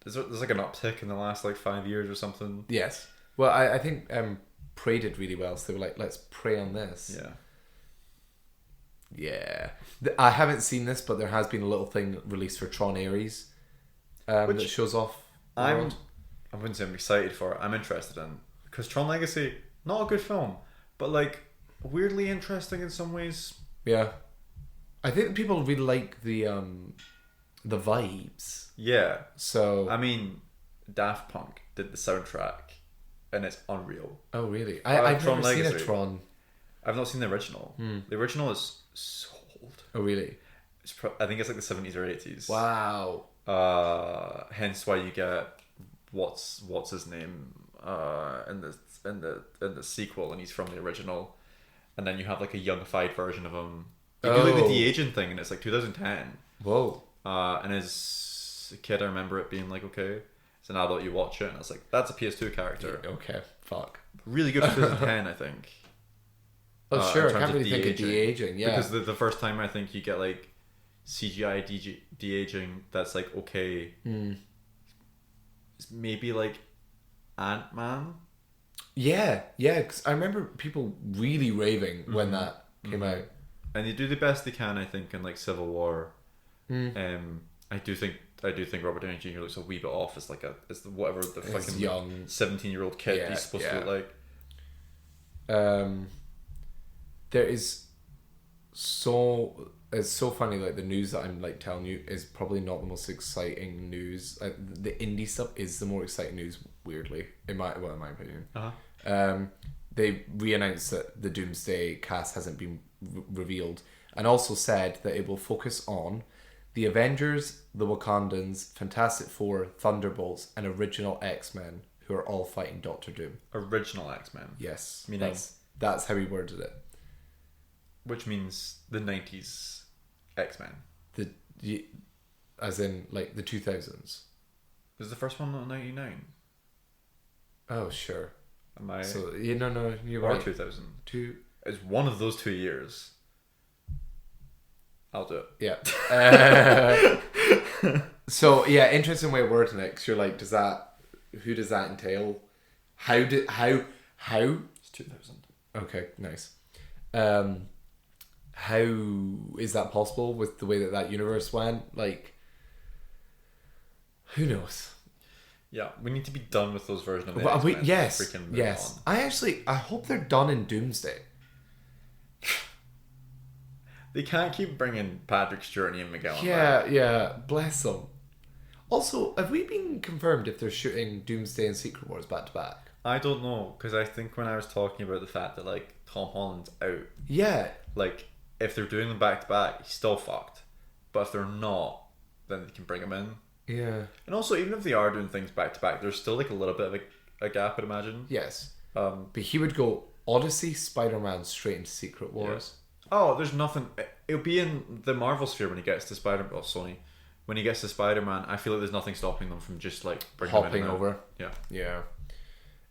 like an uptick in the last like 5 years or something. Yes. Well, I think Prey did really well, so they were like, let's prey on this. Yeah. Yeah. I haven't seen this, but there has been a little thing released for Tron Ares that shows off the world. I wouldn't say I'm excited for it. I'm interested in, because Tron Legacy, not a good film, but like weirdly interesting in some ways. Yeah. I think people really like the vibes. Yeah. So I mean, Daft Punk did the soundtrack, and it's unreal. Oh really? I've Tron never seen Legacy. a Tron. I've not seen the original. The original is so old. Oh really? I think it's like the 70s or 80s. Wow. Hence why you get what's his name in the sequel, and he's from the original, and then you have like a youngified version of him. You do like the de-aging thing, and it's like 2010. Whoa. And as a kid, I remember it being like, okay, as an adult, you watch it, and it's like, that's a PS2 character. Okay. Fuck. Really good for 2010, I think. Oh sure, I in terms can't of really think of de-aging. Yeah. Because the first time I think you get like CGI de-aging that's like okay. It's maybe like Ant-Man. Yeah, because I remember people really raving when that came out. And they do the best they can, I think, in like Civil War. I do think Robert Downey Jr. looks a wee bit off as like whatever the fucking young 17-year-old kid he's supposed to look like. There is it's so funny, like the news that I'm like telling you is probably not the most exciting news. The indie stuff is the more exciting news, weirdly, in my opinion. They re-announced that the Doomsday cast hasn't been revealed, and also said that it will focus on the Avengers, the Wakandans, Fantastic Four, Thunderbolts, and original X-Men, who are all fighting Doctor Doom. Original X-Men. Yes, meaning that's how he worded it. Which means the 90s X-Men. As in like the 2000s. Was the first one not 99? Oh sure. Am I? So no, you're or right. 2000. It's It's one of those 2 years. I'll do it. Yeah. So yeah, interesting way of wording it. 'Cause you're like, who does that entail? How? It's 2000. Okay, nice. How is that possible with the way that universe went? Like, who knows? Yeah, we need to be done with those versions of the Well, X-Men. yes. Freaking move on. I hope they're done in Doomsday. They can't keep bringing Patrick Stewart and Ian McGowan back. Yeah, bless them. Also, have we been confirmed if they're shooting Doomsday and Secret Wars back to back? I don't know, because I think when I was talking about the fact that like Tom Holland's out, Yeah. like if they're doing them back to back, he's still fucked. But if they're not, then they can bring him in. Yeah. And also, even if they are doing things back to back, there's still like a little bit of a gap, I'd imagine. Yes. But he would go Odyssey, Spider-Man, straight into Secret Wars. Oh, there's nothing. It'll be in the Marvel sphere when he gets to Sony. When he gets to Spider-Man, I feel like there's nothing stopping them from just like hopping over. Yeah.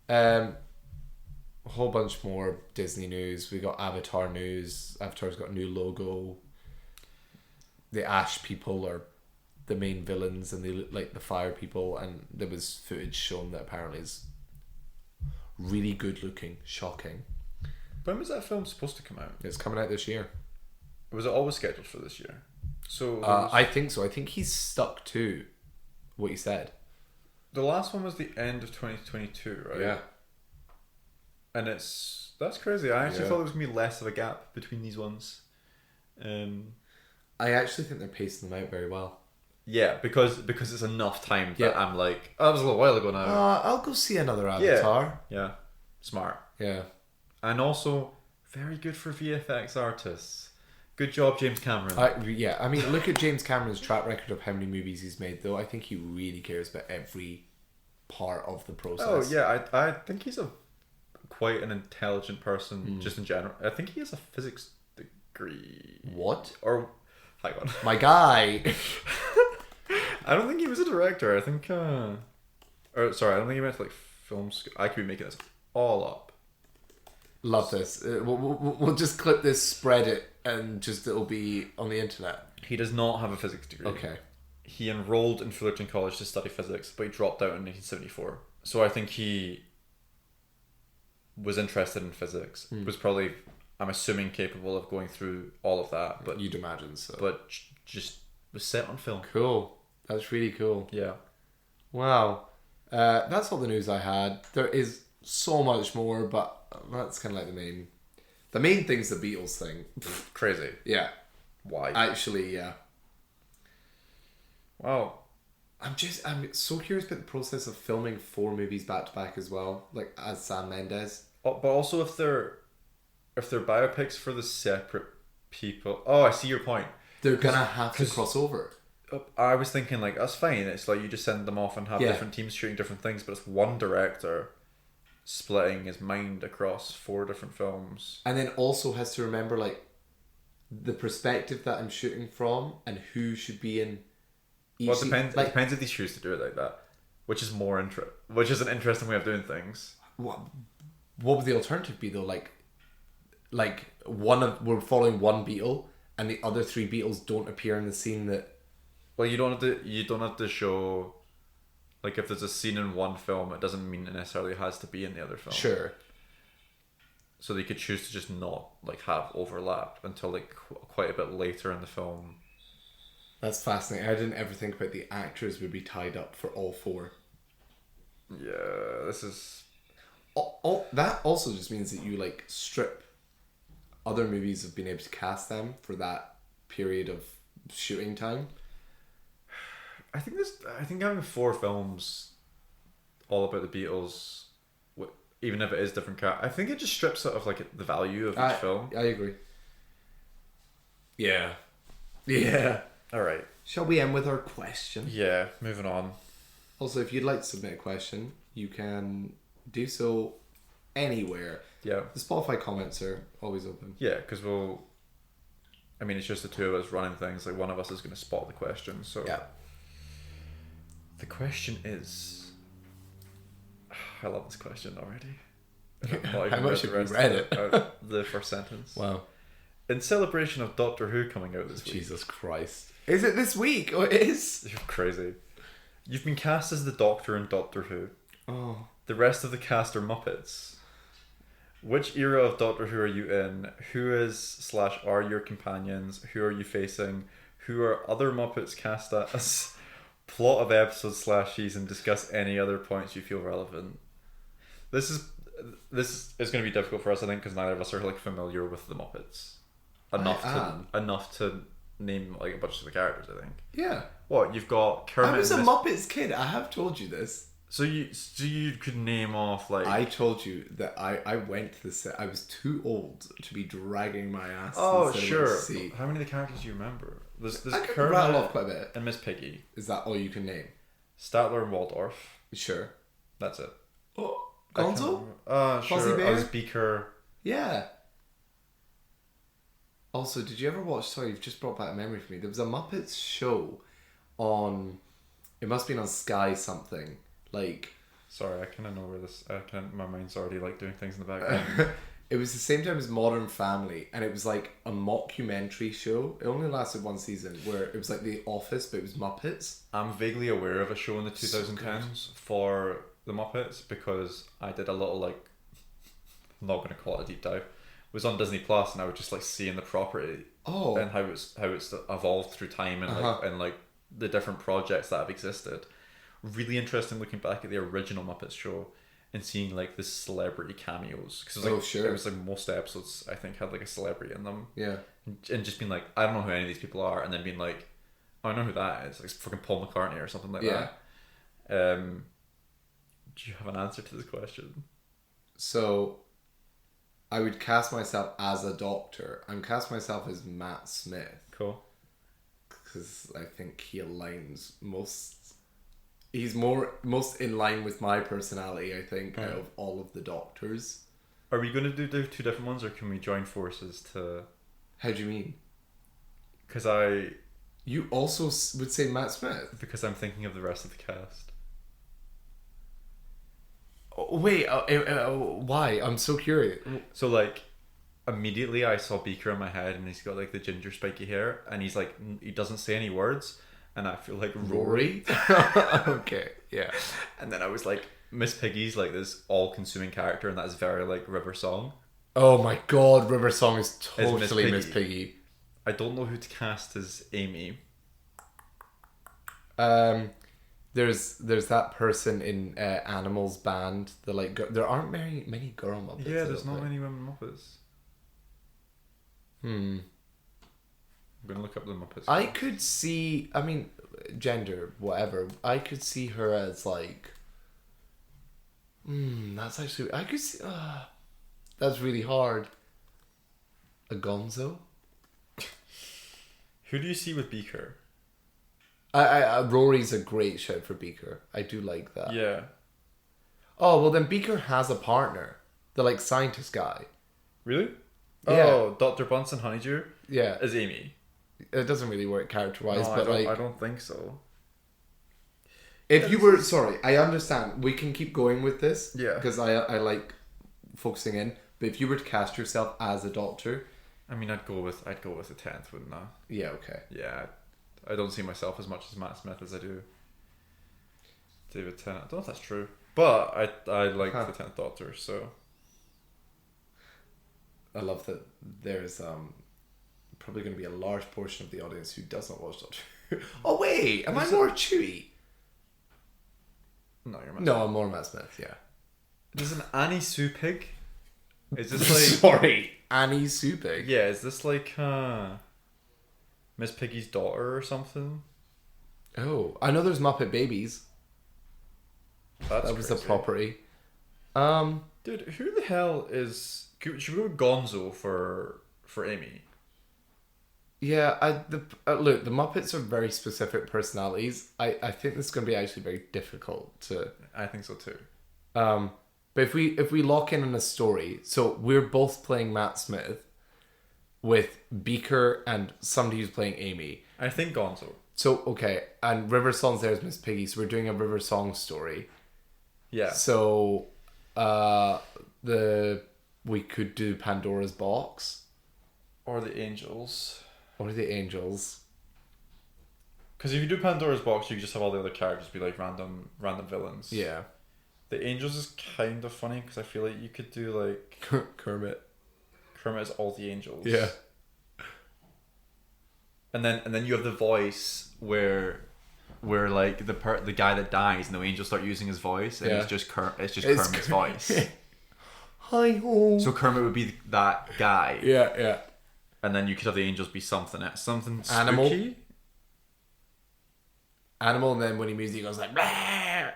A whole bunch more Disney news. We got Avatar news. Avatar's got a new logo. The Ash people are the main villains, and they look like the fire people. And there was footage shown that apparently is really good looking, shocking. When was that film supposed to come out? It's coming out this year. Was it always scheduled for this year? So I think so. I think he's stuck to what he said. the last one was the end of 2022, right? Yeah. And that's crazy. I actually thought there was gonna be less of a gap between these ones. I actually think they're pacing them out very well. Yeah, because it's enough time that I'm like, oh, that was a little while ago now. I'll go see another Avatar. Yeah, smart. Yeah. And also very good for VFX artists. Good job, James Cameron. I mean, look at James Cameron's track record of how many movies he's made, though. I think he really cares about every part of the process. Oh yeah, I think he's quite an intelligent person just in general. I think he has a physics degree. What? Or hang on, my guy. I don't think he was a director. I think, I don't think he went to like film school. I could be making this all up. Love this. We'll just clip this, spread it, and it'll be on the internet. He does not have a physics degree. Okay. He enrolled in Fullerton College to study physics, but he dropped out in 1974. So I think he was interested in physics. Was probably, I'm assuming, capable of going through all of that. But you'd imagine so. But just was set on film. Cool. That's really cool. Yeah. Wow. That's all the news I had. There is so much more, but that's kind of like the main thing's the Beatles thing. Crazy. Yeah. Why? Actually, yeah. Wow. I'm so curious about the process of filming 4 movies back to back as well, like as Sam Mendes. But also if they're biopics for the separate people. Oh, I see your point. They're gonna have to cross over. I was thinking like that's fine. It's like you just send them off and have different teams shooting different things, but it's one director splitting his mind across 4 different films. And then also has to remember like the perspective that I'm shooting from and who should be in each. Well, it depends. It depends if they choose to do it like that, which is which is an interesting way of doing things. What would the alternative be though? Like we're following one Beatle and the other 3 Beatles don't appear in the scene that. Well, you don't have to show, like if there's a scene in one film, it doesn't mean it necessarily has to be in the other film. Sure. So they could choose to just not like have overlap until like quite a bit later in the film. That's fascinating. I didn't ever think about the actors would be tied up for all 4. Yeah, this is. That also just means that you like strip other movies of being able to cast them for that period of shooting time. I think having 4 films all about the Beatles, even if it is different I think it just strips out of like the value of each film. I agree. Yeah. Yeah. All right. Shall we end with our question? Yeah, moving on. Also, if you'd like to submit a question, you can do so anywhere. Yeah. The Spotify comments are always open. Yeah, because it's just the 2 of us running things. Like one of us is going to spot the question. So yeah. The question is, I love this question already. How much have you read it? The first sentence. Wow. In celebration of Doctor Who coming out this week. Jesus Christ. Is it this week? Oh, it is? You're crazy. You've been cast as the Doctor in Doctor Who. Oh. The rest of the cast are Muppets. Which era of Doctor Who are you in? Who is/are your companions? Who are you facing? Who are other Muppets cast as? Plot of episode/season. Discuss any other points you feel relevant. This is going to be difficult for us, I think, because neither of us are like familiar with the Muppets enough to name like a bunch of the characters. I think. Yeah. What you've got? Kermit. I was a Muppets kid. I have told you this. So you could name off like. I told you that I went to the set. I was too old to be dragging my ass. Oh sure. How many of the characters do you remember? There's I can Kermit rattle off quite a bit. and Miss Piggy. Is that all you can name? Statler and Waldorf. Sure. That's it. Oh, I can't Gonzo? remember. Fuzzy Sure. Bear? I was Beaker. Yeah. Also, did you ever watch? Sorry, you've just brought back a memory for me. There was a Muppets show on. It must have been on Sky something. Like. Sorry, I kind of know where this. My mind's already like doing things in the background. It was the same time as Modern Family, and it was like a mockumentary show. It only lasted 1 season, where it was like The Office, but it was Muppets. I'm vaguely aware of a show in the 2010s for the Muppets because I did a little like. I'm not going to call it a deep dive. was on Disney Plus, and I was just like seeing the property and how it's evolved through time and like the different projects that have existed. Really interesting looking back at the original Muppets show and seeing like the celebrity cameos, because it was like most episodes I think had like a celebrity in them. Yeah. And just being like, I don't know who any of these people are, and then being like, oh, I know who that is. Like it's fucking Paul McCartney or something like that. Do you have an answer to this question? So, I would cast myself as a doctor. I'm cast myself as Matt Smith. Cool. Because I think he aligns most. He's most in line with my personality, I think, out of all of the doctors. Are we going to do two different ones, or can we join forces to... How do you mean? Because You also would say Matt Smith? Because I'm thinking of the rest of the cast. Oh, wait, why? I'm so curious. So, like, immediately I saw Beaker in my head, and he's got, like, the ginger spiky hair, and he's, like, he doesn't say any words, and I feel like Rory. Okay, yeah. And then I was like, Miss Piggy's, like, this all-consuming character, and that's very, like, River Song. Oh my god, River Song is totally Miss Piggy. I don't know who to cast as Amy. There's that person in Animals Band. There aren't many girl Muppets. Yeah, there's not many women Muppets. I'm gonna look up the Muppets. I could see. I mean, gender, whatever. I could see her as like. That's actually. I could see. That's really hard. A Gonzo. Who do you see with Beaker? Rory's a great shout for Beaker. I do like that. Yeah. Oh well, then Beaker has a partner, the like scientist guy. Really? Yeah. Oh, Dr. Bunsen Honeydew. Yeah. As Amy. It doesn't really work character-wise, but I don't think so. If you were sorry, I understand. We can keep going with this. Yeah. Because I like focusing in. But if you were to cast yourself as a doctor, I mean, I'd go with the 10th, wouldn't I? Yeah. Okay. Yeah. I don't see myself as much as Matt Smith as I do David Tennant. I don't know if that's true, but I like the 10th Doctor. So I love that there's probably going to be a large portion of the audience who doesn't watch Doctor Who. Oh wait, am I more Chewie? No, you're Matt No, I'm more Matt Smith. Yeah. There's an Annie Sue Pig. Is this like sorry, Annie Supig? Yeah, is this like Miss Piggy's daughter or something? Oh, I know there's Muppet Babies. That was the property. Dude, who the hell is? Should we go with Gonzo for Amy? Yeah, look, the Muppets are very specific personalities. I think this is going to be actually very difficult to. I think so too. But if we lock in on a story, so we're both playing Matt Smith with Beaker and somebody who's playing Amy. I think Gonzo. So okay, and River Song's there as Miss Piggy, so we're doing a River Song story. Yeah. So, we could do Pandora's Box, Or the Angels. or the Angels. Because if you do Pandora's Box, you can just have all the other characters be like random villains. Yeah. The Angels is kind of funny because I feel like you could do like Kermit. Kermit is all the angels. Yeah. And then you have the voice where like the guy that dies and the angels start using his voice and it's just Kermit's voice. Hi ho. So Kermit would be that guy. Yeah. And then you could have the angels be something spooky. Animal, and then when he moves, he goes like. Rah!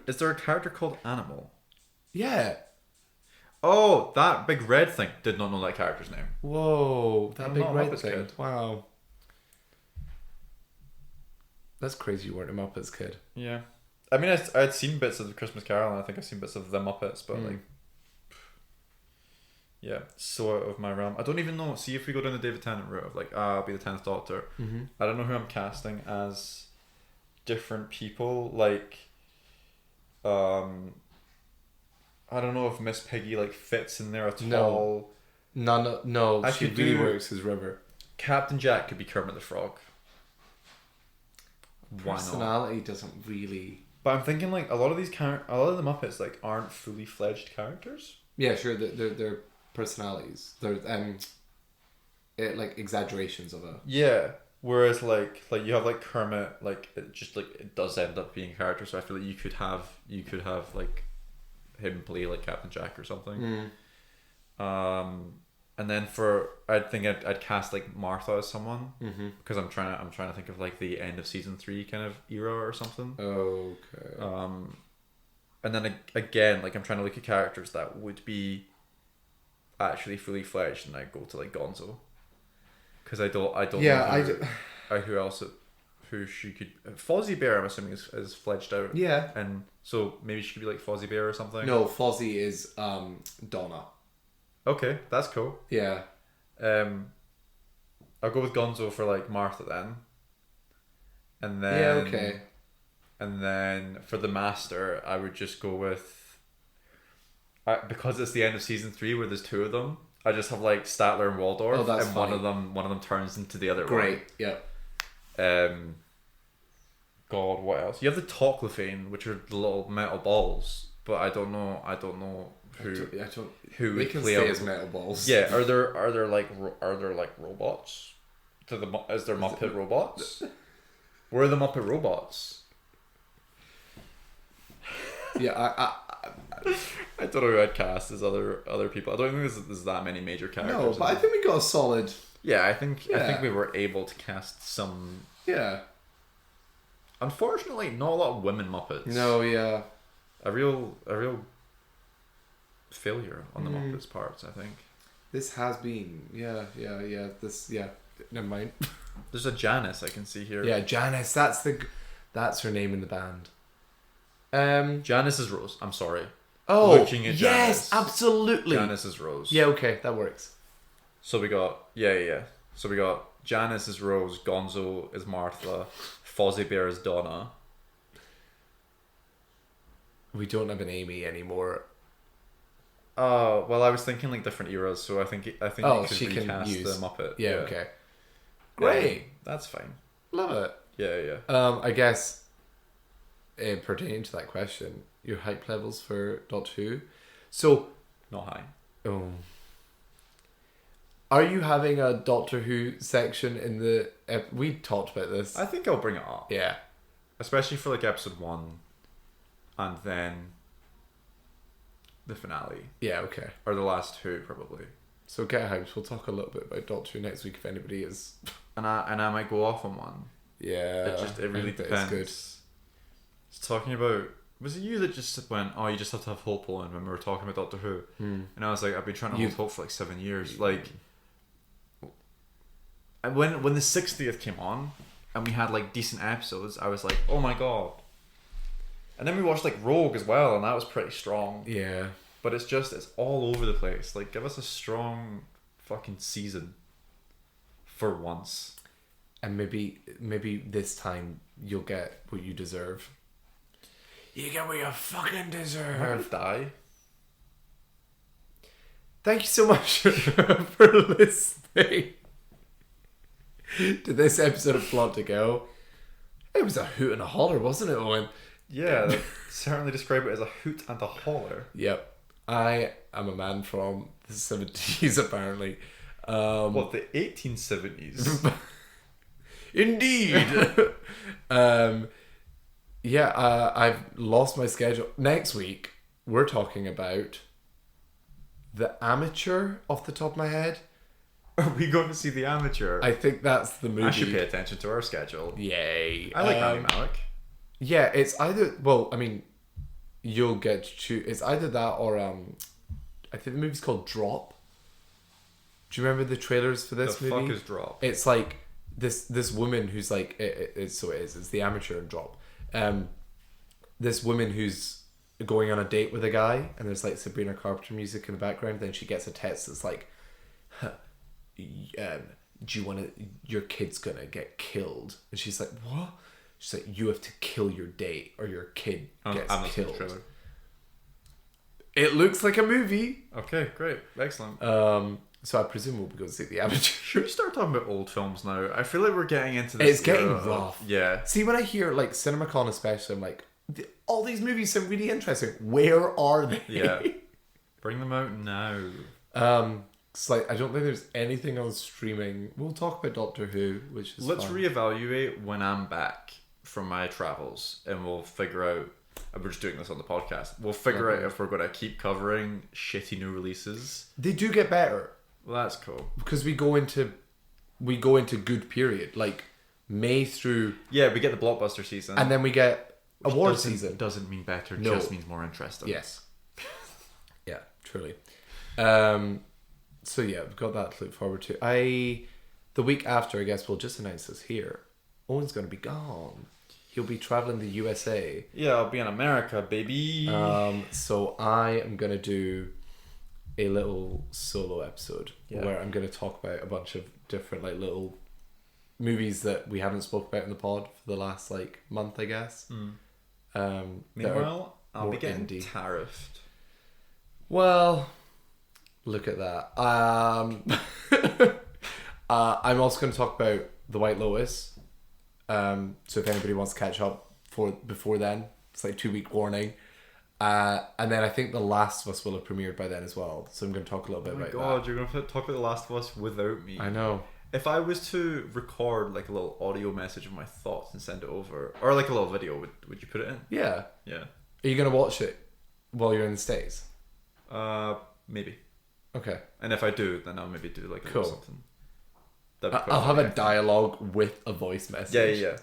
Is there a character called Animal? Yeah. Oh, that big red thing. Did not know that character's name. Whoa, that big red thing. Kid. Wow. That's crazy you weren't a Muppets kid. Yeah. I mean, I'd seen bits of the Christmas Carol, and I think I've seen bits of the Muppets, but like, yeah, so out of my realm. I don't even know. See, if we go down the David Tennant route of like, I'll be the 10th Doctor. Mm-hmm. I don't know who I'm casting as different people. Like, I don't know if Miss Piggy like fits in there at all. No. I She could really do- works as River. Captain Jack could be Kermit the Frog. Why not? Personality doesn't really. But I'm thinking like a lot of the Muppets like aren't fully fledged characters. Yeah, sure. They're personalities. They're like exaggerations of a. Yeah. Whereas like you have like Kermit, like it does end up being a character, so I feel like you could have like him play like Captain Jack or something. And then I'd cast like Martha as someone, because I'm trying to think of like the end of season 3 kind of era or something. Okay. And then again, like I'm trying to look at characters that would be actually fully fledged, and I go to like Gonzo, because I don't know who else who she could. Fozzie Bear, I'm assuming is fledged out. Yeah. And so maybe she could be like Fozzie Bear or something. No, Fozzie is Donna. Okay, that's cool. Yeah. I'll go with Gonzo for like Martha then. And then Yeah, okay. And then for the Master, I would just go with, because it's the end of season 3 where there's 2 of them. I just have like Statler and Waldorf, and funny. one of them turns into the other Great. one. Yeah. God, what else? You have the Toclafane, which are the little metal balls, but I don't know who they would can play stay out. as metal balls. Yeah, are there like robots? Is there Muppet robots? Where are the Muppet robots? Yeah, I don't know who I'd cast as other people. I don't think there's that many major characters. no, but I think we got a solid. Yeah, I think we were able to cast some. Yeah. Unfortunately, not a lot of women Muppets. No, yeah. A real failure on the Muppets' parts, I think. This has been, yeah. Never mind. There's a Janice I can see here. Yeah, Janice. That's her name in the band. Janice is Rose. I'm sorry. Oh, Looking at yes, Janice. absolutely. Janice is Rose. Yeah, okay, that works. So we got So we got Janice is Rose, Gonzo is Martha, Fozzie Bear is Donna. We don't have an Amy anymore. Well, I was thinking like different eras, so I think you could recast the Muppet. Yeah, okay. Great. That's fine. Love it. Yeah. I guess pertaining to that question, your hype levels for Doctor Who. So Not high. Oh. Are you having a Doctor Who section in the... we talked about this. I think I'll bring it up. Yeah. Especially for like episode 1 and then the finale. Yeah, okay. Or the last 2 probably. So get hyped. We'll talk a little bit about Doctor Who next week if anybody is... And I might go off on one. Yeah. It really depends. Good. It's talking about... Was it you that just went, oh, you just have to have hope, Owen, when we were talking about Doctor Who? And I was like, I've been trying to hold hope for like 7 years. Like... And when the 60th came on and we had like decent episodes, I was like, oh my god. And then we watched like Rogue as well, and that was pretty strong. Yeah. But it's all over the place. Like, give us a strong fucking season for once. And maybe this time you'll get what you deserve. You get what you fucking deserve. I'm gonna die. Thank you so much for listening to this episode of Plot to Go. It was a hoot and a holler, wasn't it, Owen? Yeah, they certainly describe it as a hoot and a holler. Yep. I am a man from the 70s, apparently. What, the 1870s? Indeed. I've lost my schedule. Next week, we're talking about The Amateur off the top of my head. Are we going to see The Amateur? I think that's the movie. I should pay attention to our schedule. Yay. I like Rami Malek. Yeah, it's either... Well, I mean, you'll get to choose... It's either that or... I think the movie's called Drop. Do you remember the trailers for this movie? The fuck is Drop? It's like this woman who's like... It's The Amateur and Drop. This woman who's going on a date with a guy, and there's like Sabrina Carpenter music in the background. Then she gets a text that's like... do you want to... Your kid's gonna get killed. And she's like, what? She's like, you have to kill your date or your kid gets killed. It looks like a movie. Okay, great. Excellent. So I presume we'll go see The Amateur. Should we start talking about old films now? I feel like we're getting into this. It's getting rough. Yeah. See, when I hear like Cinemacon especially, I'm like, all these movies sound really interesting. Where are they? Yeah. Bring them out now. It's like I don't think there's anything on streaming. We'll talk about Doctor Who, which is Let's fun. reevaluate when I'm back from my travels, and we'll figure out. And we're just doing this on the podcast. We'll figure out if we're going to keep covering shitty new releases. They do get better Well, that's cool. because we go into good period, like May through, Yeah, we get the blockbuster season, and then we get award doesn't, season. Doesn't mean better. No. Just means more interesting. Yes. Yeah, truly. So yeah, we've got that to look forward to. The week after, I guess we'll just announce this here. Owen's going to be gone. He'll be traveling the USA. Yeah, I'll be in America, baby. So I am going to do a little solo episode where I'm going to talk about a bunch of different like little movies that we haven't spoke about in the pod for the last like month, I guess. Meanwhile, I'll be more getting indie. tariffed. Well, look at that. I'm also going to talk about The White Lotus. So if anybody wants to catch up before then, it's like 2-week warning. And then I think The Last of Us will have premiered by then as well. So I'm going to talk a little bit Oh my about god, you're going to talk about The Last of Us without me. that. I know. If I was to record like a little audio message of my thoughts and send it over, or like a little video, would you put it in? Yeah. Yeah. Are you going to watch it while you're in the States? Maybe. Okay. And if I do, then I'll maybe do like a little something. That'd be quite I'll have funny, a dialogue with a voice message. Yeah.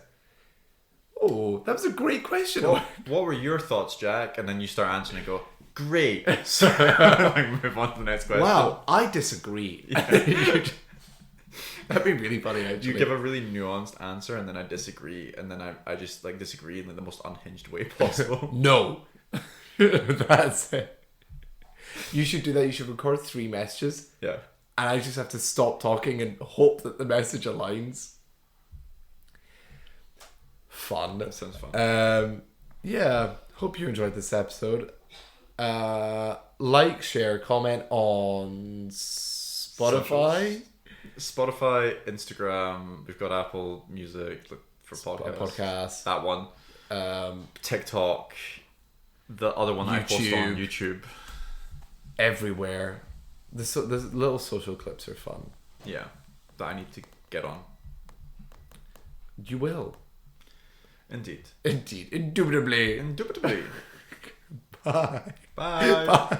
Oh, that was a great question. What were your thoughts, Jack? And then you start answering and go, great. So like, move on to the next question. Wow, I disagree. That'd be really funny, actually. You give a really nuanced answer, and then I disagree, and then I just like disagree in like, the most unhinged way possible. No. That's it. You should do that. You should record 3 messages. Yeah. And I just have to stop talking and hope that the message aligns. Fun. That sounds fun. Yeah. Hope you enjoyed this episode. Like, share, comment on Spotify. Spotify, Instagram. We've got Apple Music for podcasts. That one. TikTok. The other one that I post on YouTube. Everywhere. The little social clips are fun. Yeah, that I need to get on. You will. Indeed. Indubitably. Indubitably. Bye. Bye. Bye.